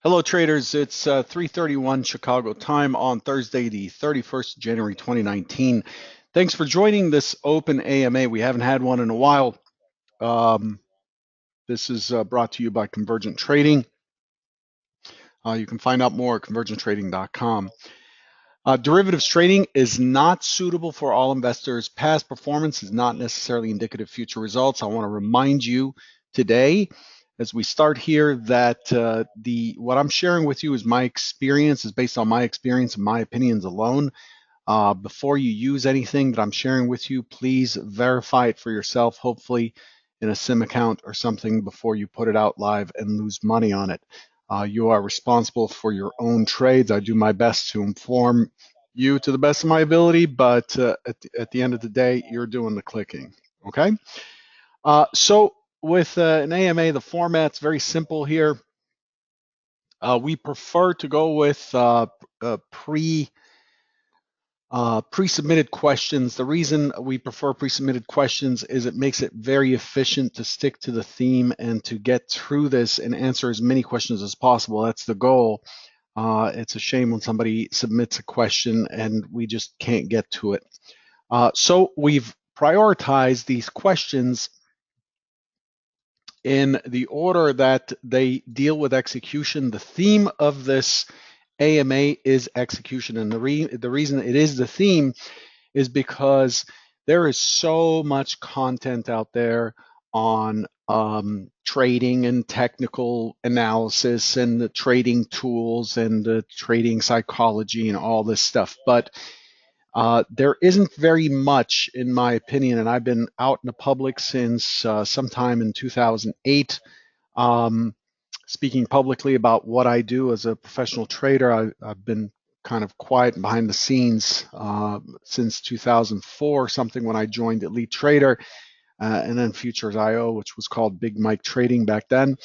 Hello traders, it's 3:31 Chicago time on Thursday, the 31st of January 2019. Thanks for joining this open AMA. We haven't had one in a while. This is brought to you by Convergent Trading. You can find out more at convergenttrading.com. Derivatives trading is not suitable for all investors. Past performance is not necessarily indicative of future results. I want to remind you today, as we start here, that what I'm sharing with you is my experience, is based on my experience and my opinions alone. Before you use anything that I'm sharing with you, please verify it for yourself, hopefully in a SIM account or something, before you put it out live and lose money on it. You are responsible for your own trades. I do my best to inform you to the best of my ability, but at the end of the day, you're doing the clicking, okay? So with an AMA, the format's very simple here. We prefer to go with pre-submitted questions. The reason we prefer pre-submitted questions is it makes it very efficient to stick to the theme and to get through this and answer as many questions as possible. That's the goal. It's a shame when somebody submits a question and we just can't get to it. So we've prioritized these questions in the order that they deal with execution. The theme of this AMA is execution, and the reason it is the theme is because there is so much content out there on trading and technical analysis and the trading tools and the trading psychology and all this stuff. But there isn't very much, in my opinion, and I've been out in the public since sometime in 2008, speaking publicly about what I do as a professional trader. I've been kind of quiet behind the scenes since 2004 or something, when I joined Elite Trader, and then Futures.io, which was called Big Mike Trading back then.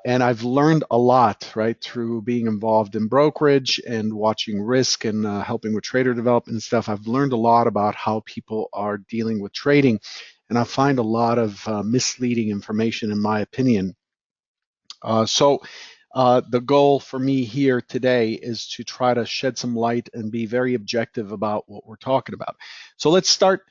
And I've learned a lot, right, through being involved in brokerage and watching risk and helping with trader development and stuff. I've learned a lot about how people are dealing with trading, and I find a lot of misleading information, in my opinion. So the goal for me here today is to try to shed some light and be very objective about what we're talking about. So let's start.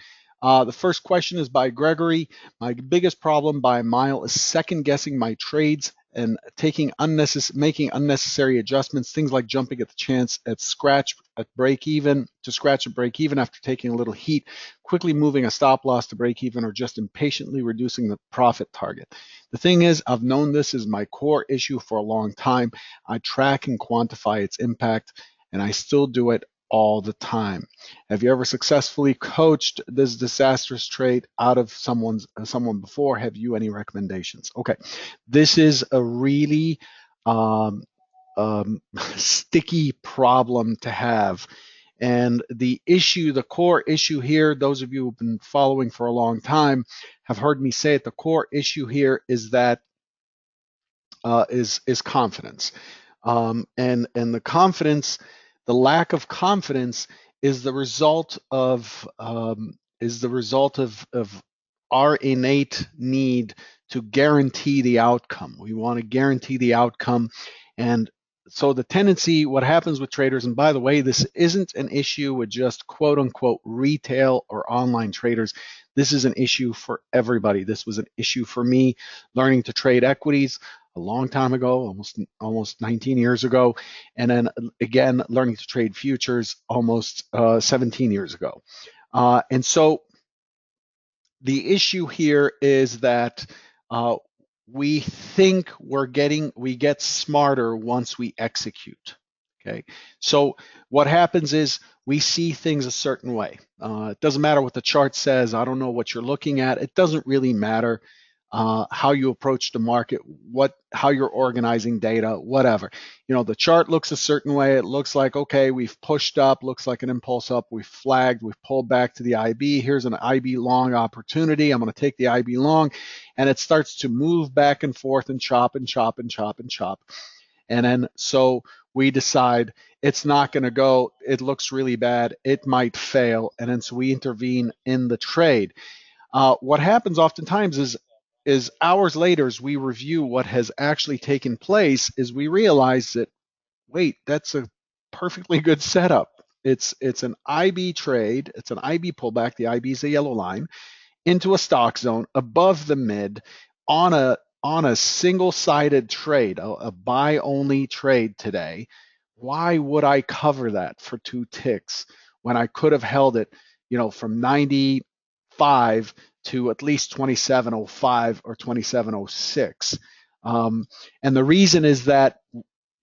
The first question is by Gregory. My biggest problem by a mile is second guessing my trades and making unnecessary adjustments, things like jumping at the chance at scratch at break even after taking a little heat, quickly moving a stop loss to break even, or just impatiently reducing the profit target. The thing is, I've known this is my core issue for a long time. I track and quantify its impact, and I still do it all the time. Have you ever successfully coached this disastrous trade out of someone before? Have you any recommendations? Okay, this is a really sticky problem to have. And the core issue here, those of you who've been following for a long time have heard me say it, the core issue here is that is confidence. And the confidence, the lack of confidence is the result of our innate need to guarantee the outcome. We want to guarantee the outcome. And so the tendency, what happens with traders, and by the way, this isn't an issue with just quote unquote retail or online traders. This is an issue for everybody. This was an issue for me learning to trade equities a long time ago, almost 19 years ago, and then again learning to trade futures almost 17 years ago. And so the issue here is that we think we get smarter once we execute. Okay, so what happens is we see things a certain way. It doesn't matter what the chart says. I don't know what you're looking at. It doesn't really matter how you approach the market, how you're organizing data, whatever. You know, the chart looks a certain way. It looks like, okay, we've pushed up, looks like an impulse up, we've flagged, we've pulled back to the IB. Here's an IB long opportunity. I'm going to take the IB long, and it starts to move back and forth and chop and chop and chop and chop. And then so we decide it's not going to go. It looks really bad. It might fail. And then so we intervene in the trade. What happens oftentimes is is hours later, as we review what has actually taken place, is we realize that, wait, that's a perfectly good setup. It's an IB trade. It's an IB pullback. The IB is the yellow line into a stock zone above the mid on a single-sided trade, a buy-only trade today. Why would I cover that for 2 ticks when I could have held it, from 95 to at least 2705 or 2706? And the reason is that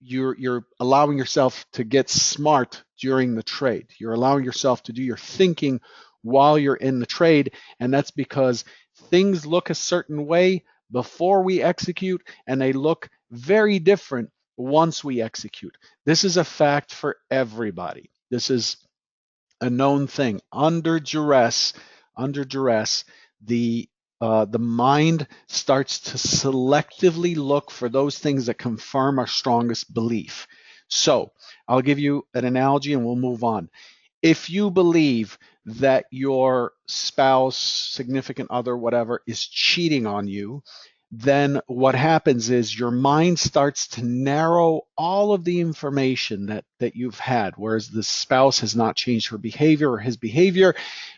you're allowing yourself to get smart during the trade. You're allowing yourself to do your thinking while you're in the trade, and that's because things look a certain way before we execute, and they look very different once we execute. This is a fact for everybody. This is a known thing. Under duress, the mind starts to selectively look for those things that confirm our strongest belief. So I'll give you an analogy and we'll move on. If you believe that your spouse, significant other, whatever, is cheating on you, then what happens is your mind starts to narrow all of the information that you've had, whereas the spouse has not changed her behavior or his behavior.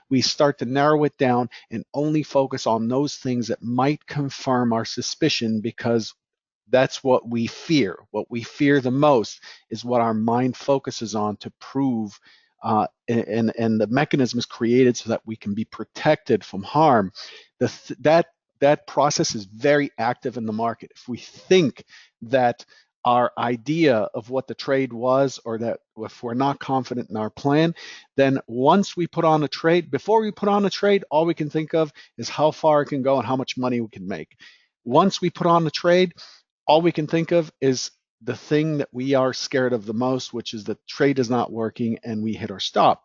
We start to narrow it down and only focus on those things that might confirm our suspicion, because that's what we fear. What we fear the most is what our mind focuses on to prove, and the mechanism is created so that we can be protected from harm. That process is very active in the market. If we think that our idea of what the trade was, or that if we're not confident in our plan, then once we put on a trade, before we put on a trade, all we can think of is how far it can go and how much money we can make. Once we put on the trade, all we can think of is the thing that we are scared of the most, which is the trade is not working and we hit our stop.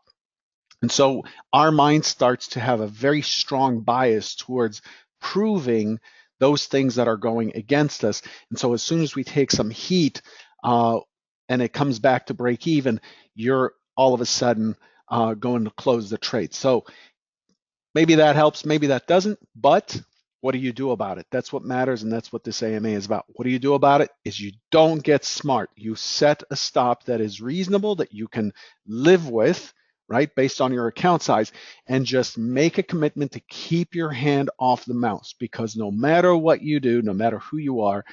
And so our mind starts to have a very strong bias towards proving those things that are going against us. And so as soon as we take some heat and it comes back to break even, you're all of a sudden going to close the trade. So maybe that helps, maybe that doesn't, but what do you do about it? That's what matters, and that's what this AMA is about. What do you do about it? Is you don't get smart. You set a stop that is reasonable, that you can live with, right, based on your account size, and just make a commitment to keep your hand off the mouse, because no matter what you do, no matter who you are,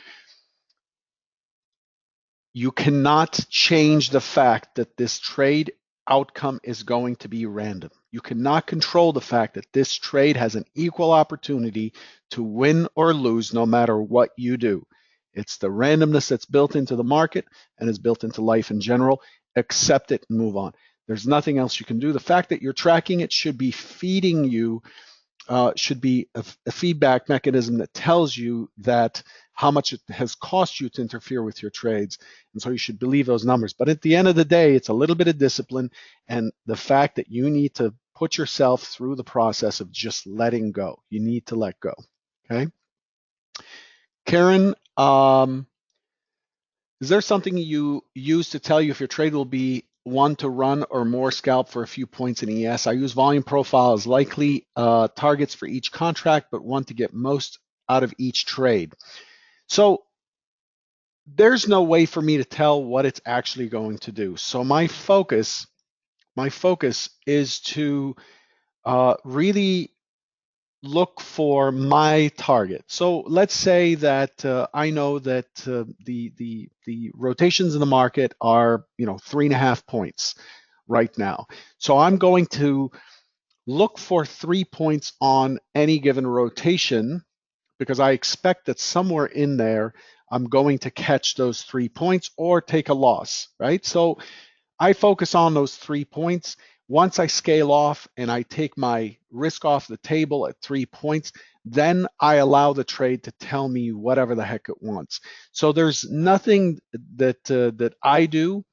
you cannot change the fact that this trade outcome is going to be random. You cannot control the fact that this trade has an equal opportunity to win or lose no matter what you do. It's the randomness that's built into the market and is built into life in general. Accept it and move on. There's nothing else you can do. The fact that you're tracking it should be feeding you, should be a feedback mechanism that tells you that how much it has cost you to interfere with your trades. And so you should believe those numbers. But at the end of the day, it's a little bit of discipline and the fact that you need to put yourself through the process of just letting go. You need to let go. Okay. Karen, is there something you use to tell you if your trade will be one to run or more scalp for a few points in ES? I use volume profile as likely targets for each contract, but want to get most out of each trade. So there's no way for me to tell what it's actually going to do. So my focus is to really look for my target. So let's say that I know that the rotations in the market are 3.5 points right now. So I'm going to look for 3 points on any given rotation, because I expect that somewhere in there I'm going to catch those 3 points or take a loss, right? So I focus on those 3 points. Once I scale off and I take my risk off the table at 3 points, then I allow the trade to tell me whatever the heck it wants. So there's nothing that I do,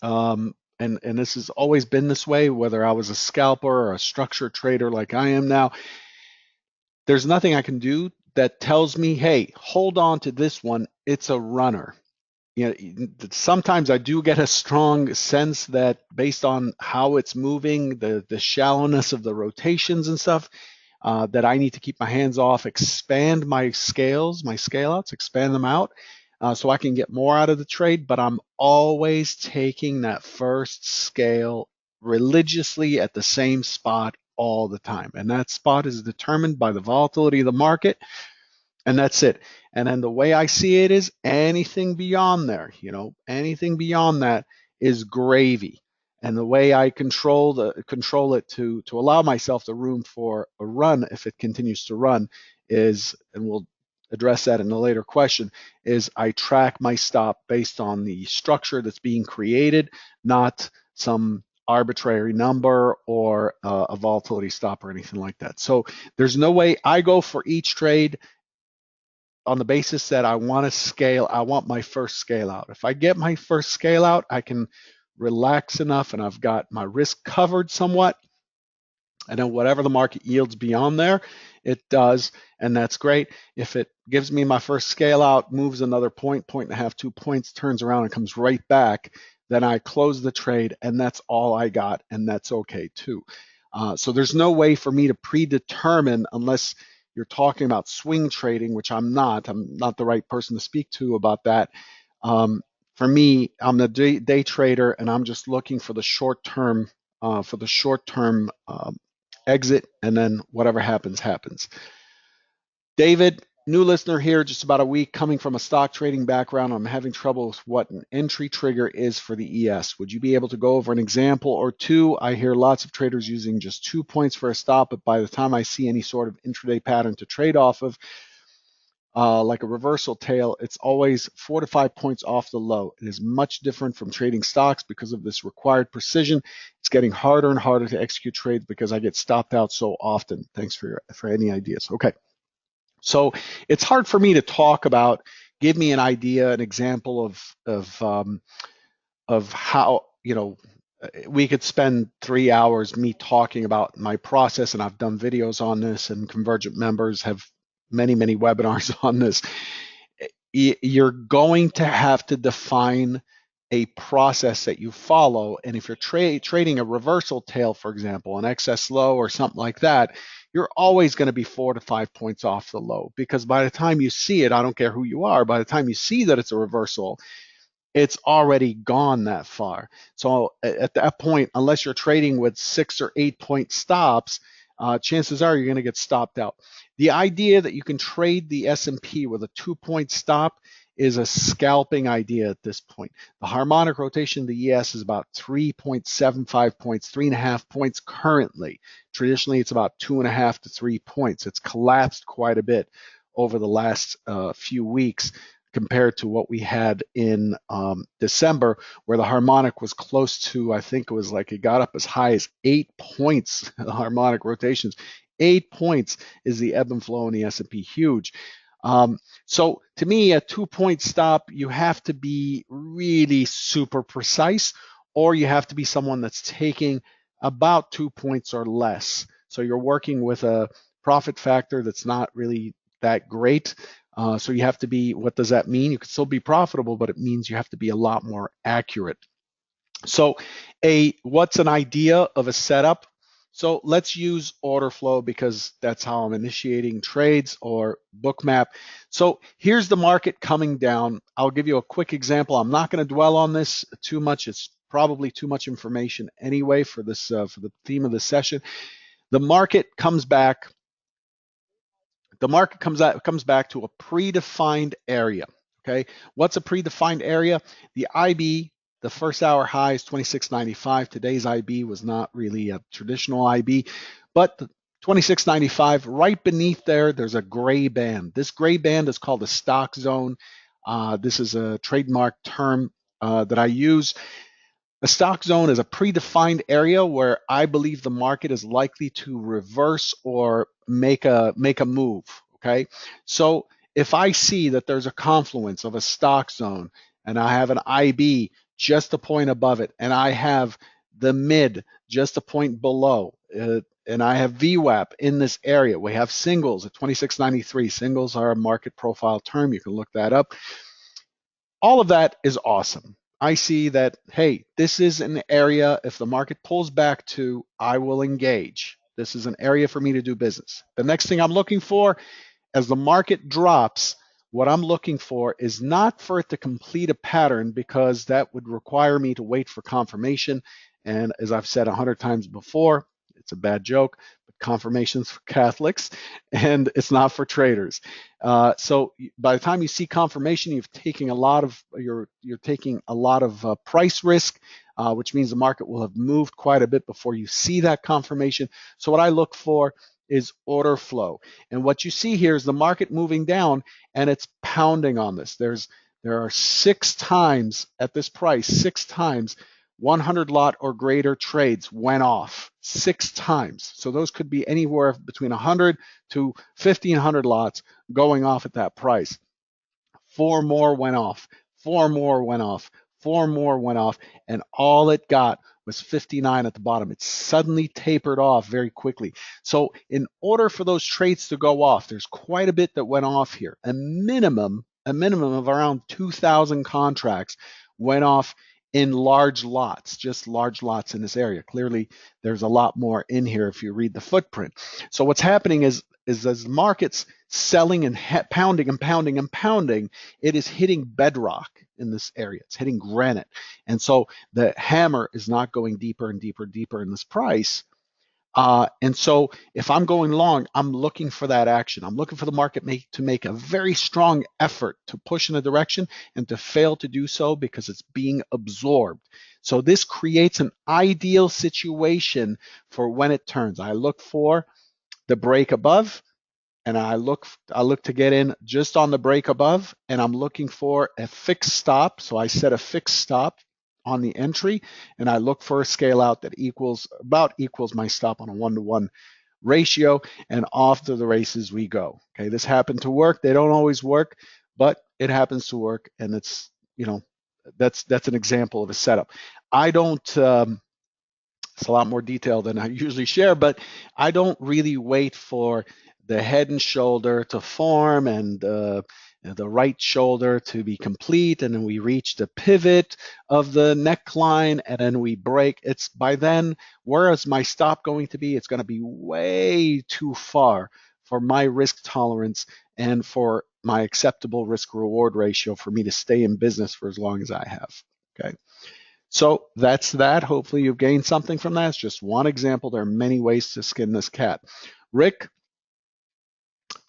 and this has always been this way, whether I was a scalper or a structured trader like I am now. There's nothing I can do that tells me, hey, hold on to this one, it's a runner. Sometimes I do get a strong sense that based on how it's moving, the shallowness of the rotations and stuff, that I need to keep my hands off, expand my scales, my scale outs, expand them out so I can get more out of the trade. But I'm always taking that first scale religiously at the same spot all the time. And that spot is determined by the volatility of the market, and that's it. And then the way I see it is anything beyond there, anything beyond that is gravy. And the way I control it to allow myself the room for a run if it continues to run is, and we'll address that in a later question, is I track my stop based on the structure that's being created, not some arbitrary number or a volatility stop or anything like that. So there's no way I go for each trade on the basis that I want to scale. I want my first scale out. If I get my first scale out, I can relax enough and I've got my risk covered somewhat. And then whatever the market yields beyond there, it does, and that's great. If it gives me my first scale out, moves another point, point and a half, 2 points, turns around and comes right back, then I close the trade, and that's all I got, and that's okay too. So there's no way for me to predetermine, unless you're talking about swing trading, which I'm not. I'm not the right person to speak to about that. For me, I'm the day trader, and I'm just looking for the short term, exit, and then whatever happens, happens. David, new listener here, just about a week, coming from a stock trading background. I'm having trouble with what an entry trigger is for the ES. Would you be able to go over an example or two? I hear lots of traders using just 2 points for a stop, but by the time I see any sort of intraday pattern to trade off of, like a reversal tail, it's always 4 to 5 points off the low. It is much different from trading stocks because of this required precision. It's getting harder and harder to execute trades because I get stopped out so often. Thanks for any ideas. Okay, so it's hard for me to talk about. Give me an idea, an example of how, we could spend 3 hours me talking about my process, and I've done videos on this, and Convergent members have many webinars on this. You're going to have to define a process that you follow, and if you're trading a reversal tail, for example, an excess low or something like that, you're always going to be 4 to 5 points off the low, because by the time you see it, I don't care who you are, by the time you see that it's a reversal, it's already gone that far. So at that point, unless you're trading with 6 or 8 point stops, chances are you're going to get stopped out. The idea that you can trade the S&P with a 2 point stop is a scalping idea at this point. The harmonic rotation of the ES is about 3.75 points, 3.5 points currently. Traditionally, it's about 2.5 to 3 points. It's collapsed quite a bit over the last few weeks compared to what we had in December, where the harmonic was close to, I think it was like, it got up as high as 8 points, the harmonic rotations. 8 points is the ebb and flow in the S&P, huge. So to me, a 2 point stop, you have to be really super precise, or you have to be someone that's taking about 2 points or less. So you're working with a profit factor that's not really that great. So you have to be, what does that mean? You can still be profitable, but it means you have to be a lot more accurate. So what's an idea of a setup? So let's use order flow because that's how I'm initiating trades, or Bookmap. So here's the market coming down. I'll give you a quick example. I'm not going to dwell on this too much. It's probably too much information anyway for this for the theme of the session. The market comes back. The market comes back to a predefined area. Okay, what's a predefined area? The IB, the first hour high is 26.95. Today's IB was not really a traditional IB, but the 26.95, right beneath there, there's a gray band. This gray band is called the stock zone. This is a trademark term that I use. A stock zone is a predefined area where I believe the market is likely to reverse or make a move. Okay, so if I see that there's a confluence of a stock zone and I have an IB just a point above it, and I have the mid just a point below, and I have VWAP in this area, we have singles at 26.93. Singles are a market profile term. You can look that up. All of that is awesome. I see that, hey, this is an area, if the market pulls back to, I will engage. This is an area for me to do business. The next thing I'm looking for, as the market drops, what I'm looking for is not for it to complete a pattern, because that would require me to wait for confirmation. And as I've said 100 times before, it's a bad joke, but confirmation's for Catholics and it's not for traders. So by the time you see confirmation, you're taking a lot of price risk, which means the market will have moved quite a bit before you see that confirmation. So what I look for is order flow. And what you see here is the market moving down and it's pounding on this. There are 6 times at this price, 6 times 100 lot or greater trades went off 6 times. So those could be anywhere between 100 to 1,500 lots going off at that price. 4 more went off, 4 more went off, 4 more went off, and all it got was 59 at the bottom. It suddenly tapered off very quickly. So in order for those trades to go off, there's quite a bit that went off here. A minimum of around 2,000 contracts went off in large lots, just large lots in this area. Clearly, there's a lot more in here if you read the footprint. So what's happening is as the market's selling and pounding and pounding and pounding, it is hitting bedrock in this area. It's hitting granite. And so the hammer is not going deeper and deeper and deeper in this price. And so if I'm going long, I'm looking for that action. I'm looking for the market to make a very strong effort to push in a direction and to fail to do so because it's being absorbed. So this creates an ideal situation for when it turns. I look for the break above, and I look to get in just on the break above, and I'm looking for a fixed stop. So I set a fixed stop on the entry, and I look for a scale out that about equals my stop on a 1-to-1 ratio, and off to the races we go. Okay, this happened to work. They don't always work, but it happens to work, and it's, that's an example of a setup. I don't it's a lot more detail than I usually share, but I don't really wait for the head and shoulder to form and the right shoulder to be complete, and then we reach the pivot of the neckline, and then we break. It's by then, where is my stop going to be? It's going to be way too far for my risk tolerance and for my acceptable risk reward ratio for me to stay in business for as long as I have. Okay. So that's that. Hopefully you've gained something from that. It's just one example. There are many ways to skin this cat. Rick,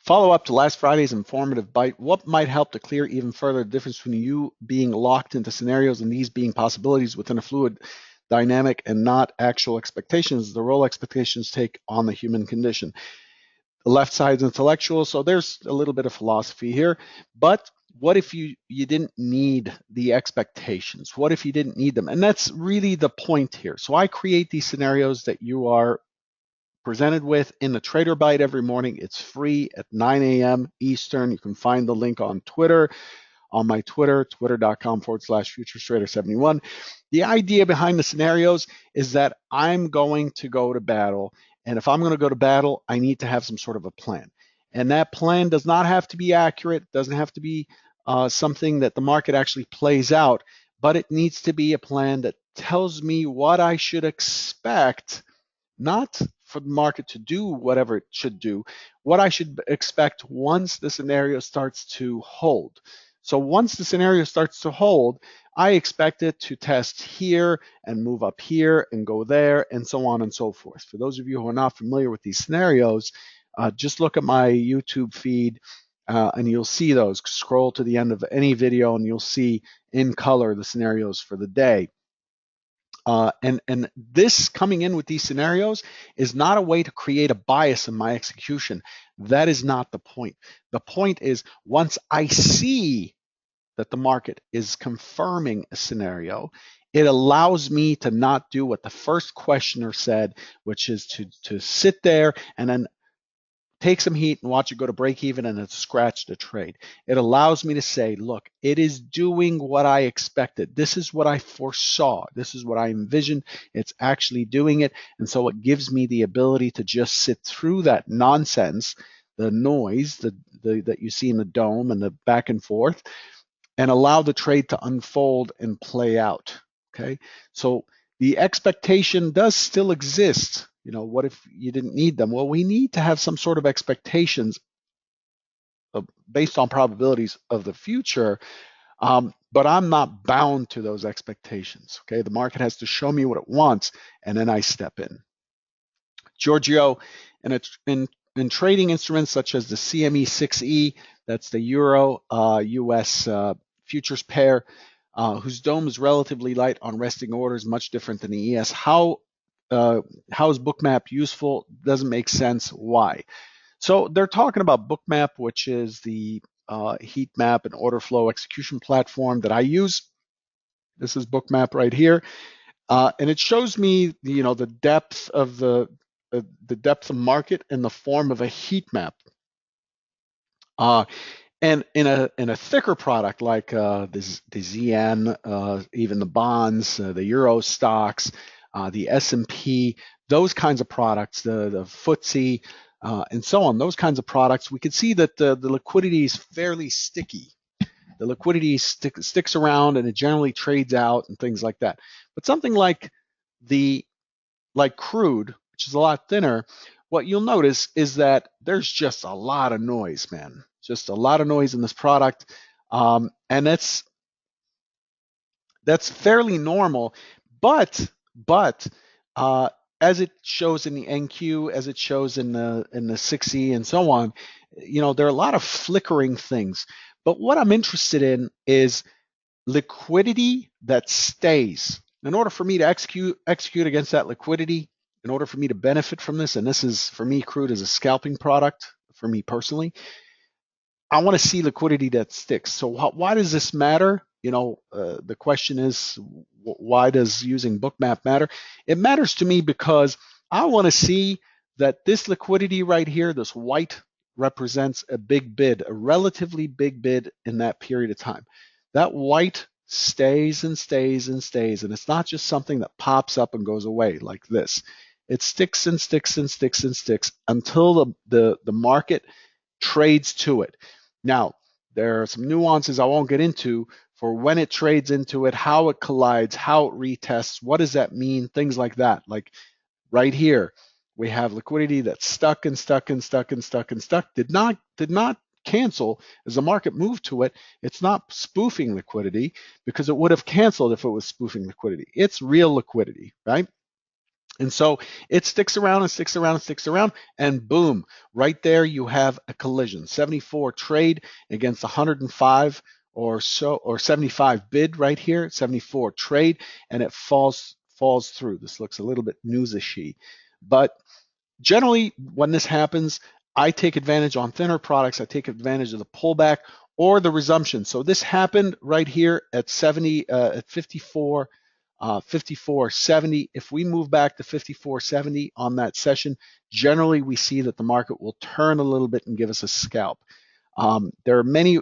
follow up to last Friday's informative bite. What might help to clear even further the difference between you being locked into scenarios and these being possibilities within a fluid dynamic and not actual expectations, the role expectations take on the human condition? The left side's intellectual, so there's a little bit of philosophy here, but what if you didn't need the expectations? What if you didn't need them? And that's really the point here. So I create these scenarios that you are presented with in the Trader Bite every morning. It's free at 9 a.m. Eastern. You can find the link on Twitter, on my Twitter, twitter.com/FuturesTrader71. The idea behind the scenarios is that I'm going to go to battle. And if I'm going to go to battle, I need to have some sort of a plan. And that plan does not have to be accurate, doesn't have to be something that the market actually plays out, but it needs to be a plan that tells me what I should expect, not for the market to do whatever it should do, what I should expect once the scenario starts to hold. So once the scenario starts to hold, I expect it to test here and move up here and go there and so on and so forth. For those of you who are not familiar with these scenarios, just look at my YouTube feed and you'll see those. Scroll to the end of any video and you'll see in color the scenarios for the day. And this coming in with these scenarios is not a way to create a bias in my execution. That is not the point. The point is, once I see that the market is confirming a scenario, it allows me to not do what the first questioner said, which is to sit there and then take some heat and watch it go to break even and then scratch the trade. It allows me to say, look, it is doing what I expected. This is what I foresaw. This is what I envisioned. It's actually doing it. And so it gives me the ability to just sit through that nonsense, the noise that you see in the dome and the back and forth, and allow the trade to unfold and play out. Okay, so the expectation does still exist What if you didn't need them? Well, we need to have some sort of expectations based on probabilities of the future, but I'm not bound to those expectations. Okay, the market has to show me what it wants, and then I step in. Giorgio, in trading instruments such as the CME 6E, that's the Euro US futures pair, whose dome is relatively light on resting orders, much different than the ES. How is Bookmap useful? Doesn't make sense. Why? So they're talking about Bookmap, which is the heat map and order flow execution platform that I use. This is Bookmap right here, and it shows me the depth of the depth of market in the form of a heat map. And in a thicker product like the ZN, even the bonds, the Euro stocks, the S&P, those kinds of products, the FTSE, and so on, those kinds of products, we can see that the liquidity is fairly sticky. The liquidity sticks around and it generally trades out and things like that. But something like crude, which is a lot thinner, what you'll notice is that there's just a lot of noise, man. Just a lot of noise in this product, and that's fairly normal. But as it shows in the NQ, as it shows in the 6E and so on, there are a lot of flickering things. But what I'm interested in is liquidity that stays. In order for me to execute against that liquidity, in order for me to benefit from this, and this is, for me, crude is a scalping product for me personally, I want to see liquidity that sticks. So why does this matter? The question is, why does using Bookmap matter? It matters to me because I want to see that this liquidity right here, this white, represents a big bid, a relatively big bid in that period of time. That white stays and stays and stays, and it's not just something that pops up and goes away like this. It sticks and sticks and sticks and sticks until the market trades to it. Now, there are some nuances I won't get into for when it trades into it, how it collides, how it retests, what does that mean, things like that. Like right here, we have liquidity that's stuck and stuck and stuck and stuck and stuck, did not cancel as the market moved to it. It's not spoofing liquidity because it would have canceled if it was spoofing liquidity. It's real liquidity, right? And so it sticks around and sticks around and sticks around, and boom, right there you have a collision. 74 trade against 105 or so, or 75 bid right here, 74 trade, and it falls through. This looks a little bit newsishy, but generally when this happens, I take advantage on thinner products. I take advantage of the pullback or the resumption. So this happened right here at 54. 54.70. If we move back to 54.70 on that session, generally we see that the market will turn a little bit and give us a scalp. There are many,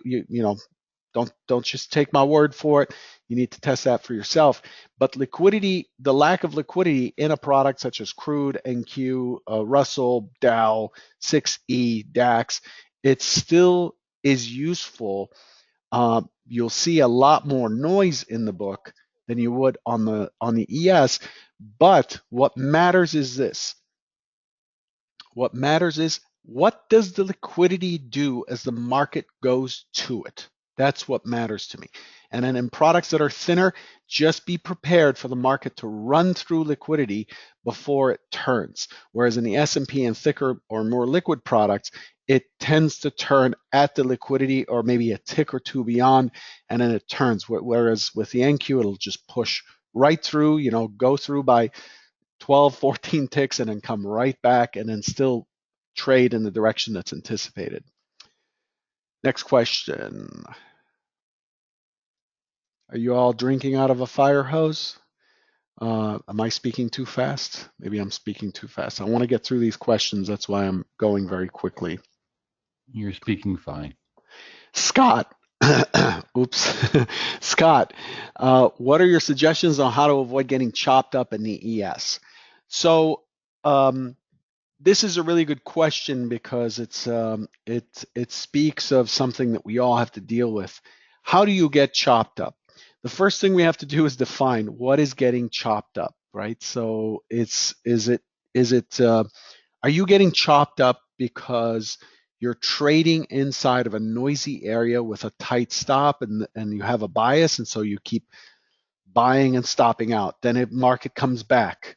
don't just take my word for it. You need to test that for yourself. But liquidity, the lack of liquidity in a product such as crude, NQ, Russell, Dow, 6E, DAX, it still is useful. You'll see a lot more noise in the book than you would on the ES. But what matters is this. What matters is, what does the liquidity do as the market goes to it? That's what matters to me. And then in products that are thinner, just be prepared for the market to run through liquidity before it turns. Whereas in the S&P and thicker or more liquid products, it tends to turn at the liquidity or maybe a tick or two beyond, and then it turns. Whereas with the NQ, it'll just push right through, go through by 12, 14 ticks and then come right back and then still trade in the direction that's anticipated. Next question. Are you all drinking out of a fire hose? Am I speaking too fast? Maybe I'm speaking too fast. I want to get through these questions. That's why I'm going very quickly. You're speaking fine. Scott, oops. Scott, what are your suggestions on how to avoid getting chopped up in the ES? So this is a really good question because it speaks of something that we all have to deal with. How do you get chopped up? The first thing we have to do is define what is getting chopped up, right? So is it Is it are you getting chopped up because you're trading inside of a noisy area with a tight stop, and you have a bias, and so you keep buying and stopping out? Then a market comes back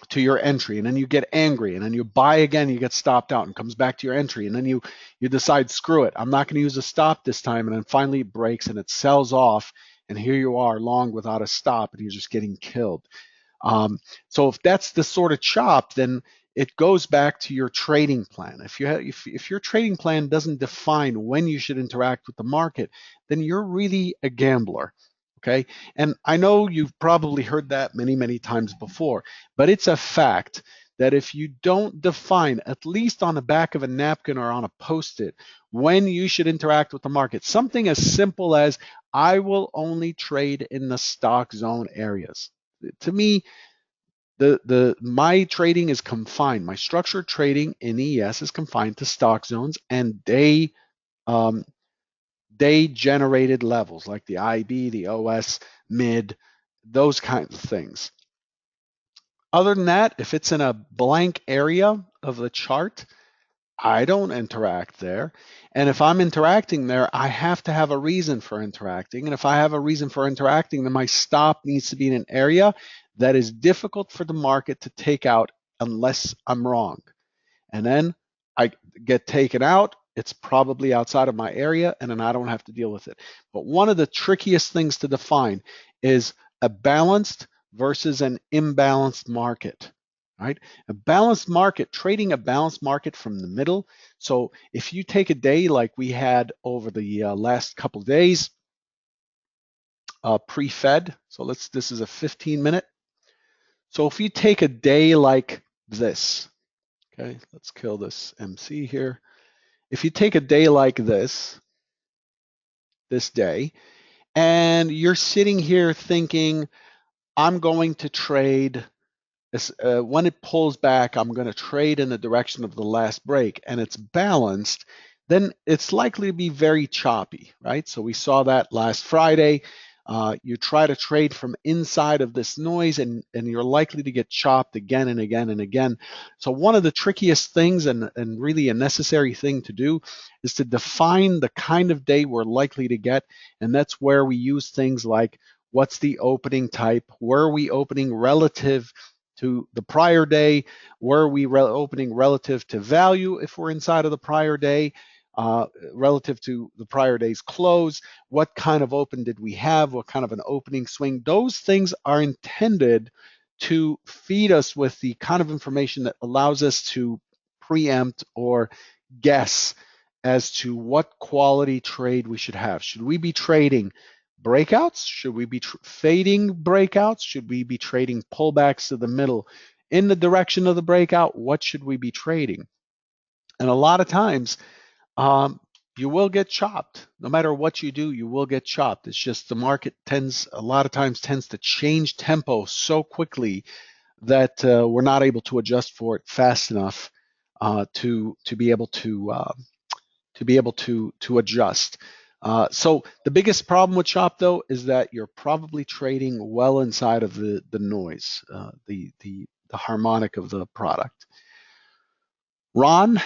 to your entry, and then you get angry, and then you buy again, you get stopped out, and comes back to your entry, and then you decide, screw it, I'm not going to use a stop this time, and then finally it breaks and it sells off, and here you are long without a stop, and you're just getting killed. So if that's the sort of chop, then it goes back to your trading plan. If your trading plan doesn't define when you should interact with the market, then you're really a gambler. Okay. And I know you've probably heard that many, many times before, but it's a fact that if you don't define, at least on the back of a napkin or on a post-it, when you should interact with the market, something as simple as I will only trade in the stock zone areas. To me, my trading is confined. My structured trading in ES is confined to stock zones and um, day generated levels like the IB, the OS, mid, those kinds of things. Other than that, if it's in a blank area of the chart, I don't interact there. And if I'm interacting there, I have to have a reason for interacting. And if I have a reason for interacting, then my stop needs to be in an area that is difficult for the market to take out unless I'm wrong. And then I get taken out. It's probably outside of my area, and then I don't have to deal with it. But one of the trickiest things to define is a balanced versus an imbalanced market. Right? A balanced market, trading a balanced market from the middle. So if you take a day like we had over the last couple of days, pre-Fed, so this is a 15-minute. So if you take a day like this, okay, let's kill this MC here. If you take a day like this day, and you're sitting here thinking, I'm going to trade, when it pulls back, I'm going to trade in the direction of the last break, and it's balanced, then it's likely to be very choppy, right? So we saw that last Friday. You try to trade from inside of this noise, and you're likely to get chopped again and again and again. So one of the trickiest things, and really a necessary thing to do, is to define the kind of day we're likely to get, and that's where we use things like what's the opening type, where are we opening relative to the prior day, where are we opening relative to value if we're inside of the prior day, relative to the prior day's close, what kind of open did we have, what kind of an opening swing. Those things are intended to feed us with the kind of information that allows us to preempt or guess as to what quality trade we should have. Should we be trading breakouts? Should we be fading breakouts? Should we be trading pullbacks to the middle? In the direction of the breakout, what should we be trading? And a lot of times, you will get chopped. No matter what you do, you will get chopped. It's just the market a lot of times tends to change tempo so quickly that we're not able to adjust for it fast enough to be able to adjust. So the biggest problem with chop, though, is that you're probably trading well inside of the noise, the harmonic of the product. Ron,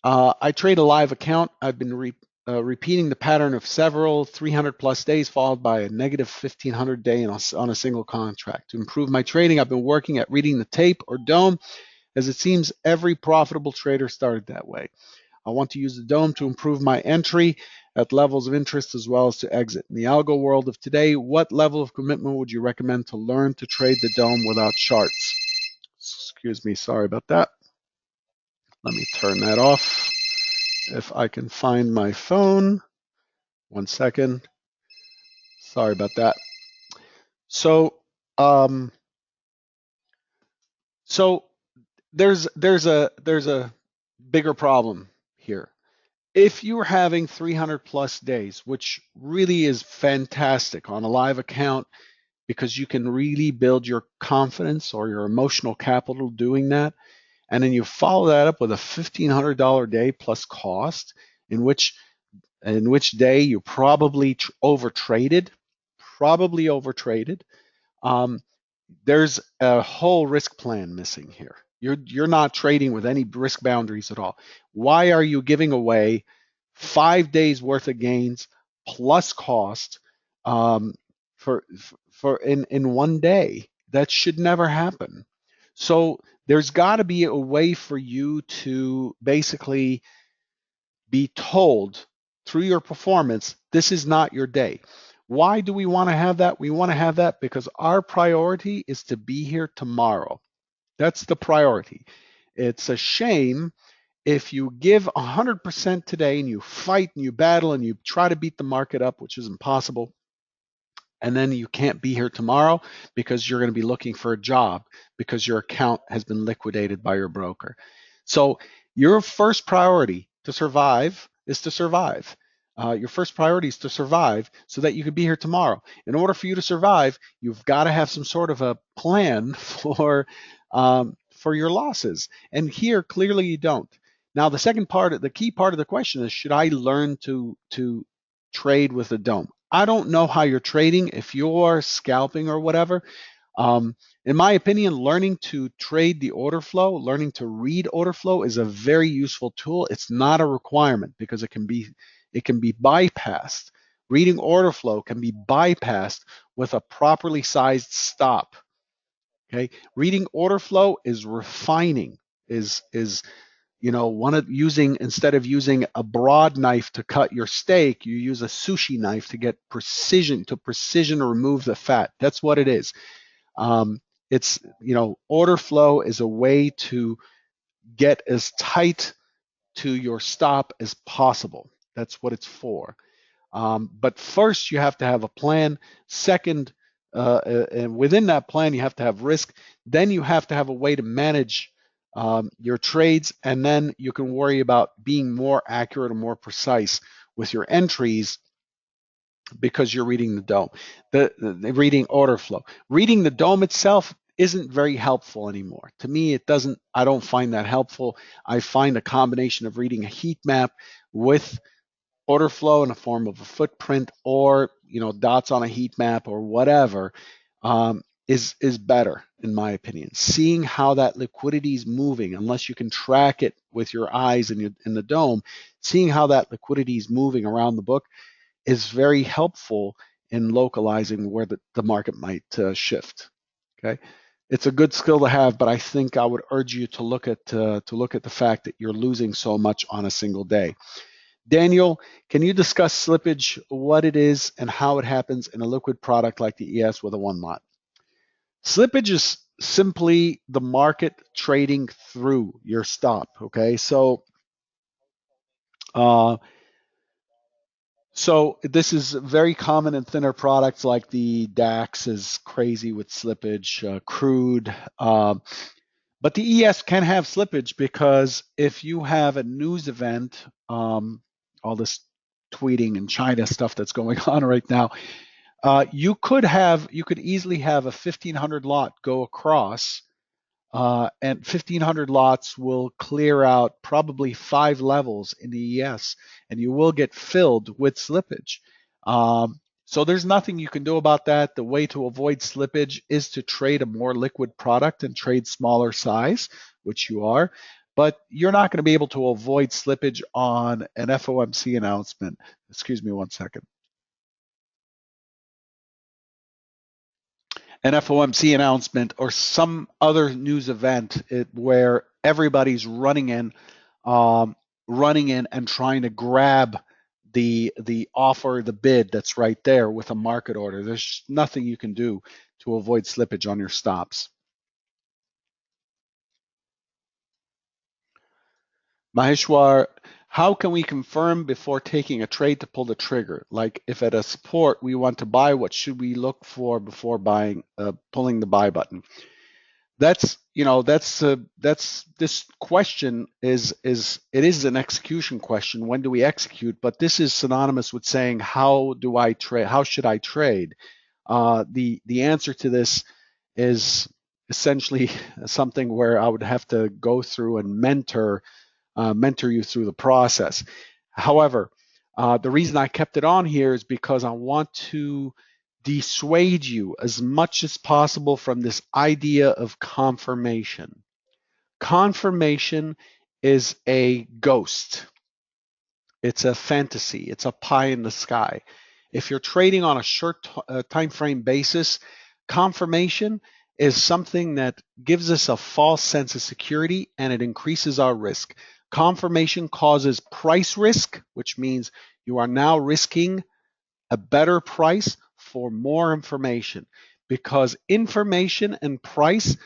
I trade a live account. I've been repeating the pattern of several 300 plus days followed by a negative 1500 day on a single contract. To improve my trading, I've been working at reading the tape or dome, as it seems every profitable trader started that way. I want to use the dome to improve my entry at levels of interest as well as to exit. In the algo world of today, what level of commitment would you recommend to learn to trade the dome without charts? Excuse me, sorry about that. Let me turn that off. If I can find my phone. 1 second. Sorry about that. So, there's a bigger problem here. If you're having 300 plus days, which really is fantastic on a live account because you can really build your confidence or your emotional capital doing that, and then you follow that up with a $1,500 day plus cost, in which day you probably overtraded, there's a whole risk plan missing here. You're not trading with any risk boundaries at all. Why are you giving away 5 days worth of gains plus cost um, for in one day? That should never happen. So there's got to be a way for you to basically be told through your performance, this is not your day. Why do we want to have that? We want to have that because our priority is to be here tomorrow. That's the priority. It's a shame if you give 100% today and you fight and you battle and you try to beat the market up, which is impossible, and then you can't be here tomorrow because you're going to be looking for a job because your account has been liquidated by your broker. So your first priority to survive is to survive. Your first priority is to survive so that you can be here tomorrow. In order for you to survive, you've got to have some sort of a plan for your losses. And here, clearly, you don't. Now, the second part, the key part of the question is, should I learn to trade with a dome? I don't know how you're trading, if you're scalping or whatever. In my opinion, learning to trade the order flow, learning to read order flow is a very useful tool. It's not a requirement because it can be bypassed. Reading order flow can be bypassed with a properly sized stop. Okay, reading order flow is refining, is instead of using a broad knife to cut your steak, you use a sushi knife to get precision remove the fat. That's what it is. It's order flow is a way to get as tight to your stop as possible. That's what it's for. But first, you have to have a plan. Second, and within that plan, you have to have risk. Then you have to have a way to manage your trades, and then you can worry about being more accurate and more precise with your entries because you're reading the dome, the reading order flow. Reading the dome itself isn't very helpful anymore. To me, it doesn't. I don't find that helpful. I find a combination of reading a heat map with order flow in the form of a footprint or dots on a heat map or whatever is better in my opinion. Seeing how that liquidity is moving, unless you can track it with your eyes in the dome, seeing how that liquidity is moving around the book is very helpful in localizing where the market might shift. Okay, it's a good skill to have, but I think I would urge you to look at the fact that you're losing so much on a single day. Daniel, can you discuss slippage, what it is, and how it happens in a liquid product like the ES with a one lot? Slippage is simply the market trading through your stop. Okay, so this is very common in thinner products like the DAX is crazy with slippage, crude. But the ES can have slippage because if you have a news event, all this tweeting and China stuff that's going on right now, you could easily have a 1500 lot go across, and 1500 lots will clear out probably 5 levels in the ES, and you will get filled with slippage. So there's nothing you can do about that. The way to avoid slippage is to trade a more liquid product and trade smaller size, which you are, but you're not going to be able to avoid slippage on an FOMC announcement. Excuse me one second. An FOMC announcement or some other news event where everybody's running in and trying to grab the offer, the bid that's right there with a market order. There's nothing you can do to avoid slippage on your stops. Maheshwar, how can we confirm before taking a trade to pull the trigger? Like if at a support we want to buy, what should we look for before pulling the buy button? That's this question is an execution question. When do we execute? But this is synonymous with saying, how do I trade? How should I trade? The answer to this is essentially something where I would have to go through and mentor you through the process. However, the reason I kept it on here is because I want to dissuade you as much as possible from this idea of confirmation. Confirmation is a ghost. It's a fantasy. It's a pie in the sky. If you're trading on a short time frame basis, confirmation is something that gives us a false sense of security and it increases our risk. Confirmation causes price risk, which means you are now risking a better price for more information because information and price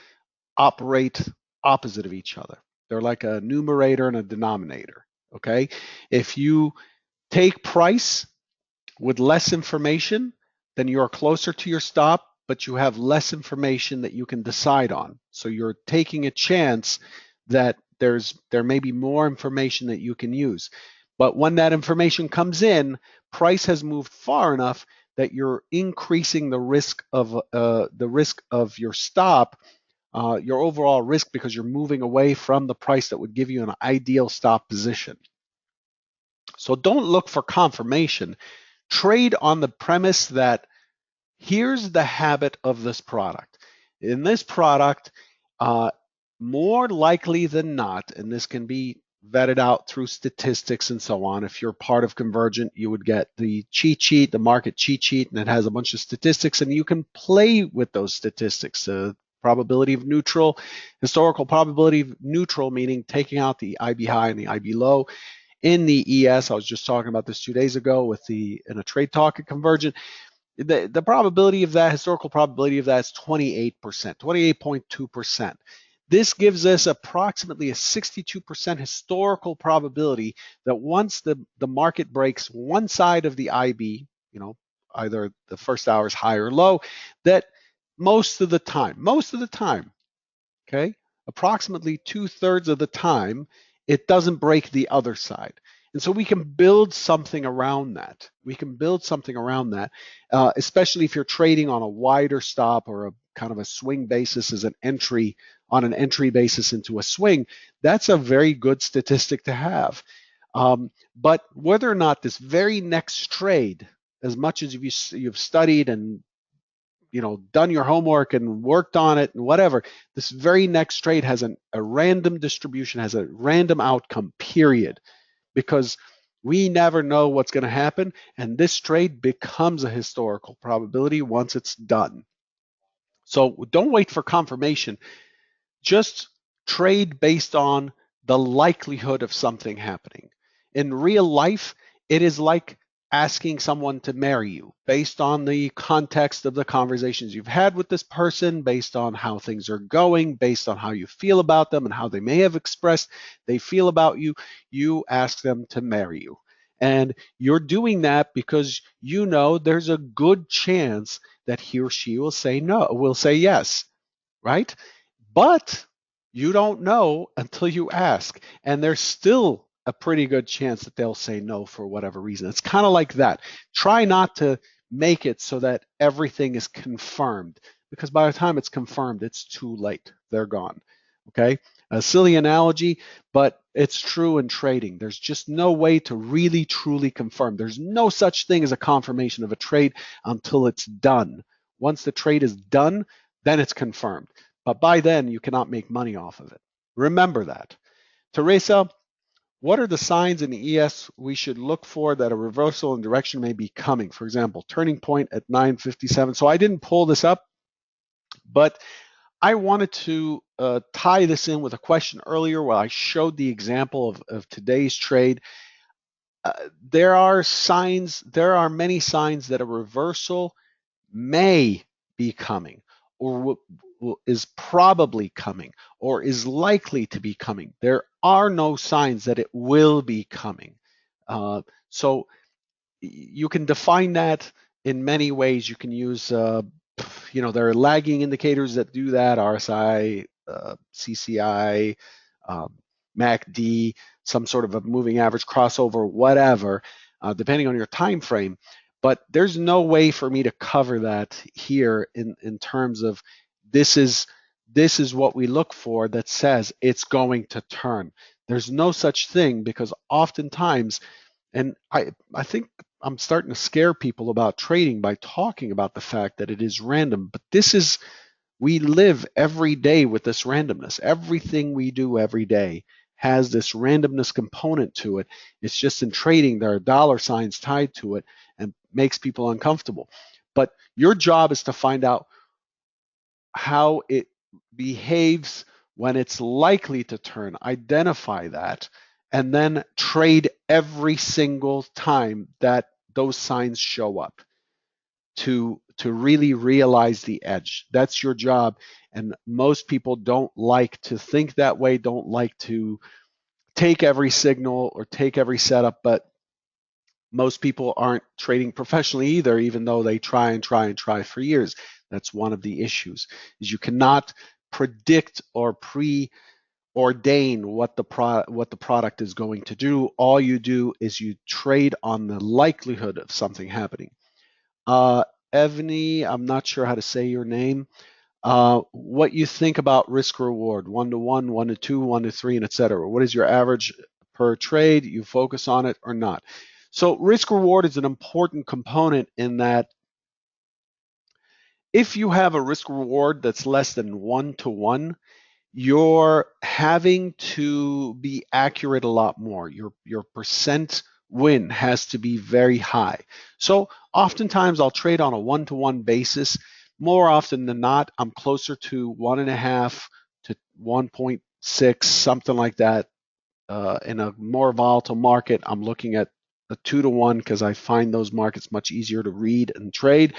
operate opposite of each other. They're like a numerator and a denominator. Okay. If you take price with less information, then you're closer to your stop, but you have less information that you can decide on. So you're taking a chance that there may be more information that you can use. But when that information comes in, price has moved far enough that you're increasing the risk of your stop, your overall risk, because you're moving away from the price that would give you an ideal stop position. So don't look for confirmation. Trade on the premise that here's the habit of this product. In this product, more likely than not, and this can be vetted out through statistics and so on. If you're part of Convergent, you would get the cheat sheet, the market cheat sheet, and it has a bunch of statistics, and you can play with those statistics. Probability of neutral, historical probability of neutral, meaning taking out the IB high and the IB low. In the ES, I was just talking about this 2 days ago in a trade talk at Convergent. The probability of that, historical probability of that is 28%, 28.2%. This gives us approximately a 62% historical probability that once the market breaks one side of the IB, either the first hour is high or low, that most of the time, okay, approximately 2/3 of the time, it doesn't break the other side. And so we can build something around that. Especially if you're trading on a wider stop or a kind of a swing basis as an entry basis into a swing. That's a very good statistic to have. But whether or not this very next trade, as much as you've studied and done your homework and worked on it and whatever, this very next trade has a random distribution, has a random outcome, period. Because we never know what's going to happen, and this trade becomes a historical probability once it's done. So don't wait for confirmation. Just trade based on the likelihood of something happening. In real life, it is like asking someone to marry you based on the context of the conversations you've had with this person, based on how things are going, based on how you feel about them and how they may have expressed they feel about you. You ask them to marry you. And you're doing that because you know there's a good chance that he or she will say no, will say yes, right? But you don't know until you ask. And there's still a pretty good chance that they'll say no for whatever reason. It's kind of like that. Try not to make it so that everything is confirmed, because by the time it's confirmed, it's too late. They're gone. Okay? A silly analogy, but it's true in trading. There's just no way to really truly confirm. There's no such thing as a confirmation of a trade until it's done. Once the trade is done, then it's confirmed. But by then, you cannot make money off of it. Remember that. Teresa, what are the signs in the ES we should look for that a reversal in direction may be coming? For example, turning point at 9:57. So I didn't pull this up, but I wanted to tie this in with a question earlier where I showed the example of today's trade. There are many signs that a reversal may be coming, or is probably coming, or is likely to be coming. There are no signs that it will be coming. So you can define that in many ways. You can use, there are lagging indicators that do that, RSI, CCI, MACD, some sort of a moving average crossover, whatever, depending on your time frame. But there's no way for me to cover that here in terms of this is what we look for that says it's going to turn. There's no such thing, because oftentimes, and I think I'm starting to scare people about trading by talking about the fact that it is random, but this is We live every day with this randomness. Everything we do every day has this randomness component to it. It's just in trading, there are dollar signs tied to it and makes people uncomfortable. But your job is to find out how it behaves when it's likely to turn, identify that, and then trade every single time that those signs show up to really realize the edge. That's your job. And most people don't like to think that way, don't like to take every signal or take every setup, but most people aren't trading professionally either, even though they try and try and try for years. That's one of the issues, is you cannot predict or preordain what the product is going to do. All you do is you trade on the likelihood of something happening. Evany, I'm not sure how to say your name. What you think about risk reward, 1-to-1, 1-to-2, 1-to-3, and etc. What is your average per trade? You focus on it or not? So risk reward is an important component in that if you have a risk reward that's less than 1-to-1, you're having to be accurate a lot more. Your percent win has to be very high. So oftentimes I'll trade on a 1-to-1 basis. More often than not, I'm closer to 1.5 to 1.6, something like that. In a more volatile market, I'm looking at a 2-to-1 because I find those markets much easier to read and trade.